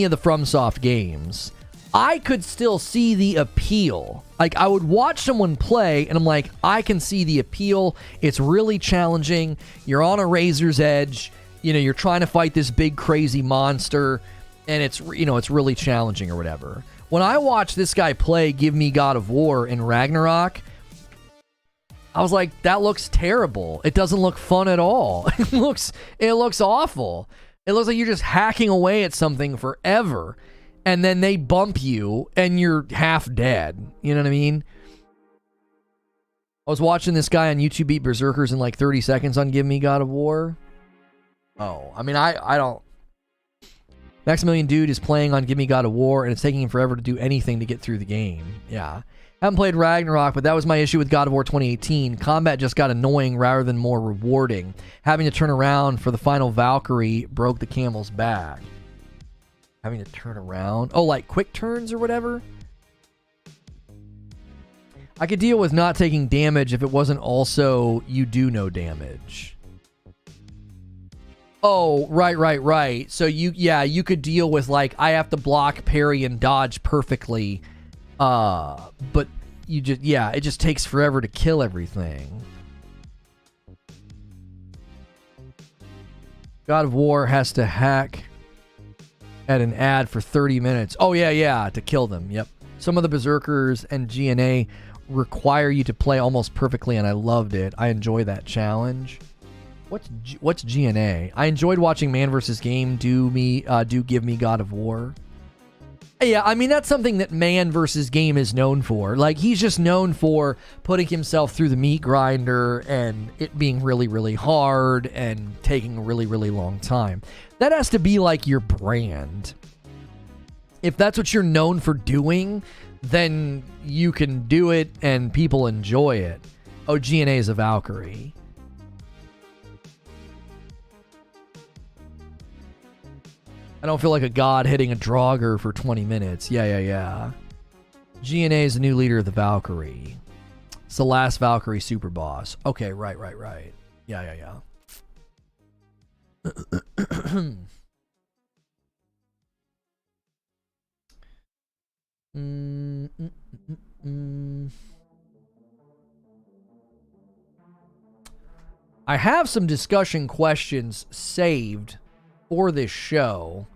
of the FromSoft games, I could still see the appeal. Like, I would watch someone play and I'm like, I can see the appeal. It's really challenging. You're on a razor's edge. You know, you're trying to fight this big crazy monster. and it's, you know, it's really challenging or whatever. When I watched this guy play Give Me God of War in Ragnarok, I was like, that looks terrible. It doesn't look fun at all. It looks awful. It looks like you're just hacking away at something forever, and then they bump you and you're half dead. You know what I mean? I was watching this guy on YouTube beat Berserkers in like 30 seconds on Give Me God of War. Oh, I mean, I don't... Maximilian Dude is playing on Give Me God of War, and it's taking him forever to do anything to get through the game. Yeah. Haven't played Ragnarok, but that was my issue with God of War 2018. Combat just got annoying rather than more rewarding. Having to turn around for the final Valkyrie broke the camel's back. Having to turn around? Oh, like quick turns or whatever? I could deal with not taking damage if it wasn't also you do no damage. Oh, right. So you could deal with like, I have to block, parry, and dodge perfectly. But you just, it just takes forever to kill everything. God of War has to hack at an ad for 30 minutes. Oh, yeah, to kill them. Yep. Some of the Berserkers and GNA require you to play almost perfectly, and I loved it. I enjoy that challenge. What's GNA? I enjoyed watching Man vs. Game do Give Me God of War. Yeah, I mean, that's something that Man vs. Game is known for. Like, he's just known for putting himself through the meat grinder and it being really, really hard and taking a really, really long time. That has to be like your brand. If that's what you're known for doing, then you can do it and people enjoy it. Oh, GNA is a Valkyrie. I don't feel like a god hitting a Draugr for 20 minutes. Yeah. GNA is the new leader of the Valkyrie. It's the last Valkyrie super boss. Okay, right. Yeah. I have some discussion questions saved for this show.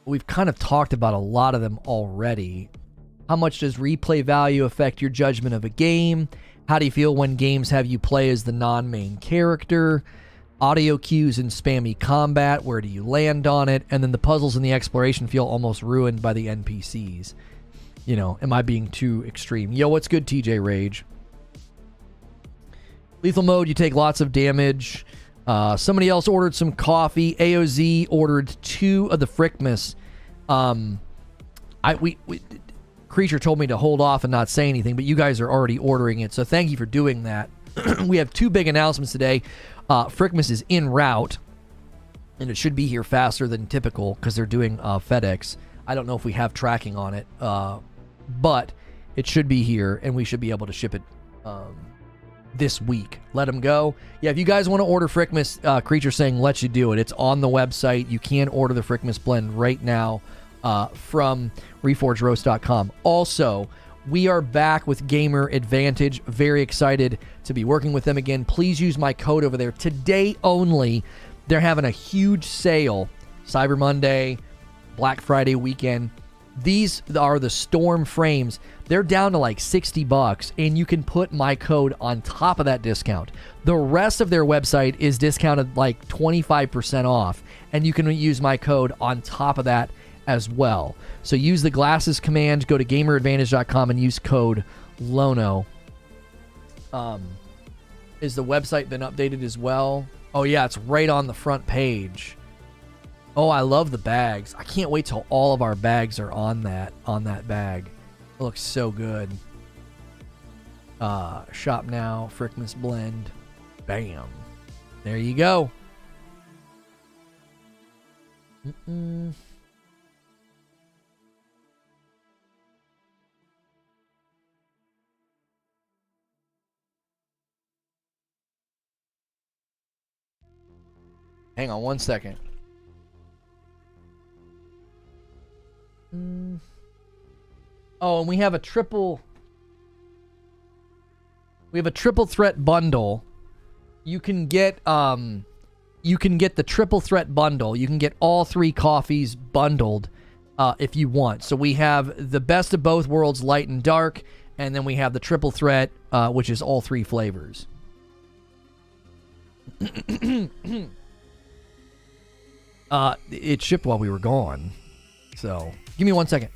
We've kind of talked about a lot of them already. How much does replay value affect your judgment of a game? How do you feel when games have you play as the non-main character? Audio cues and spammy combat, where do you land on it? And then the puzzles and the exploration feel almost ruined by the NPCs. You know, am I being too extreme? Yo, what's good, TJ Rage? Lethal mode, you take lots of damage. Somebody else ordered some coffee. AOZ ordered 2 of the Frickmas. Creature told me to hold off and not say anything, but you guys are already ordering it, so thank you for doing that. We have 2 big announcements today. Frickmas is en route, and it should be here faster than typical because they're doing FedEx. I don't know if we have tracking on it, but it should be here, and we should be able to ship it this week. Let them go. Yeah, if you guys want to order Frickmas, Creature saying let you do it. It's on the website. You can order the Frickmas blend right now from reforgeroast.com. Also, we are back with Gamer Advantage. Very excited to be working with them again. Please use my code over there. Today only, they're having a huge sale. Cyber Monday, Black Friday weekend. These are the Storm frames. They're down to like $60, and you can put my code on top of that discount. The rest of their website is discounted like 25% off, and you can use my code on top of that as well. So use the glasses command, go to gameradvantage.com and use code LONO. Is the website been updated as well? Oh yeah, it's right on the front page. Oh, I love the bags. I can't wait till all of our bags are on that bag. It looks so good. Shop now, Frickmas blend. Bam. There you go. Hang on one second. Oh, and we have a triple threat bundle. You can get you can get the triple threat bundle. You can get all 3 coffees bundled if you want. So we have the best of both worlds, light and dark, and then we have the triple threat, which is all 3 flavors. It shipped while we were gone. So give me 1 second.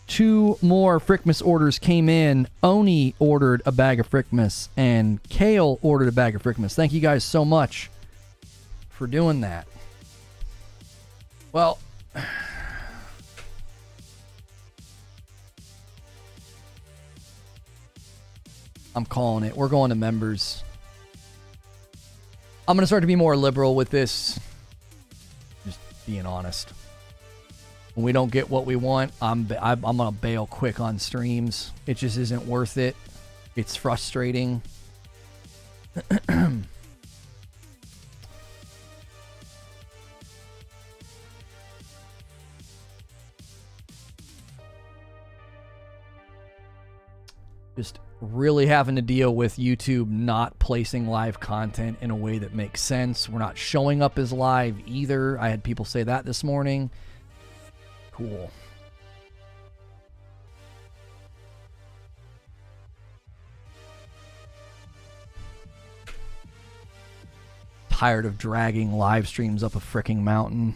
Two more Frickmas orders came in. Oni ordered a bag of Frickmas, and Kale ordered a bag of Frickmas. Thank you guys so much for doing that. Well, I'm calling it. We're going to members. I'm going to start to be more liberal with this. Just being honest. When we don't get what we want, I'm going to bail quick on streams. It just isn't worth it. It's frustrating. Just really having to deal with YouTube not placing live content in a way that makes sense. We're not showing up as live either. I had people say that this morning. Cool. Tired of dragging live streams up a fricking mountain.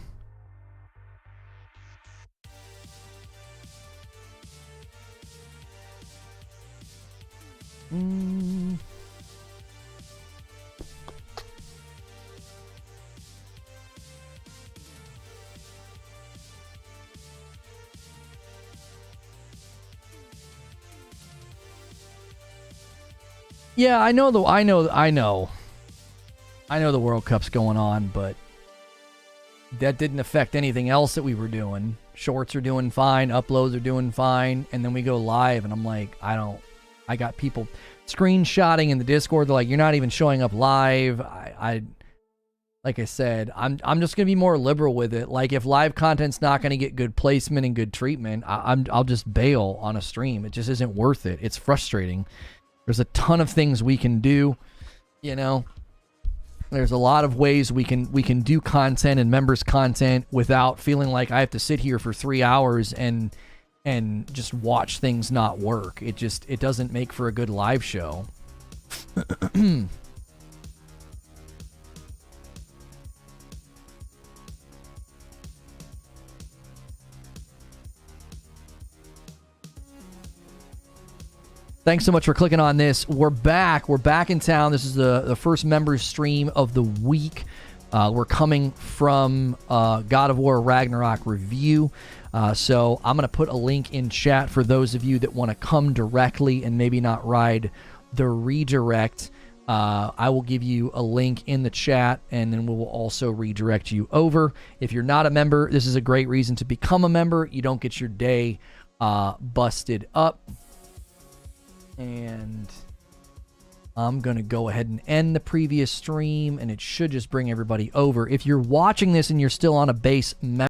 Yeah, I know the World Cup's going on, but that didn't affect anything else that we were doing. Shorts are doing fine, uploads are doing fine, and then we go live, and I'm like, I got people screenshotting in the Discord. They're like, you're not even showing up live. Like I said, I'm just gonna be more liberal with it. Like, if live content's not gonna get good placement and good treatment, I'll just bail on a stream. It just isn't worth it. It's frustrating. There's a ton of things we can do, you know. There's a lot of ways we can do content and members content without feeling like I have to sit here for 3 hours and just watch things not work. It doesn't make for a good live show. Thanks so much for clicking on this. We're back. We're back in town. This is the first members stream of the week. We're coming from God of War Ragnarok review. So I'm going to put a link in chat for those of you that want to come directly and maybe not ride the redirect. I will give you a link in the chat, and then we will also redirect you over. If you're not a member, this is a great reason to become a member. You don't get your day busted up. And I'm going to go ahead and end the previous stream, and it should just bring everybody over. If you're watching this and you're still on a base member,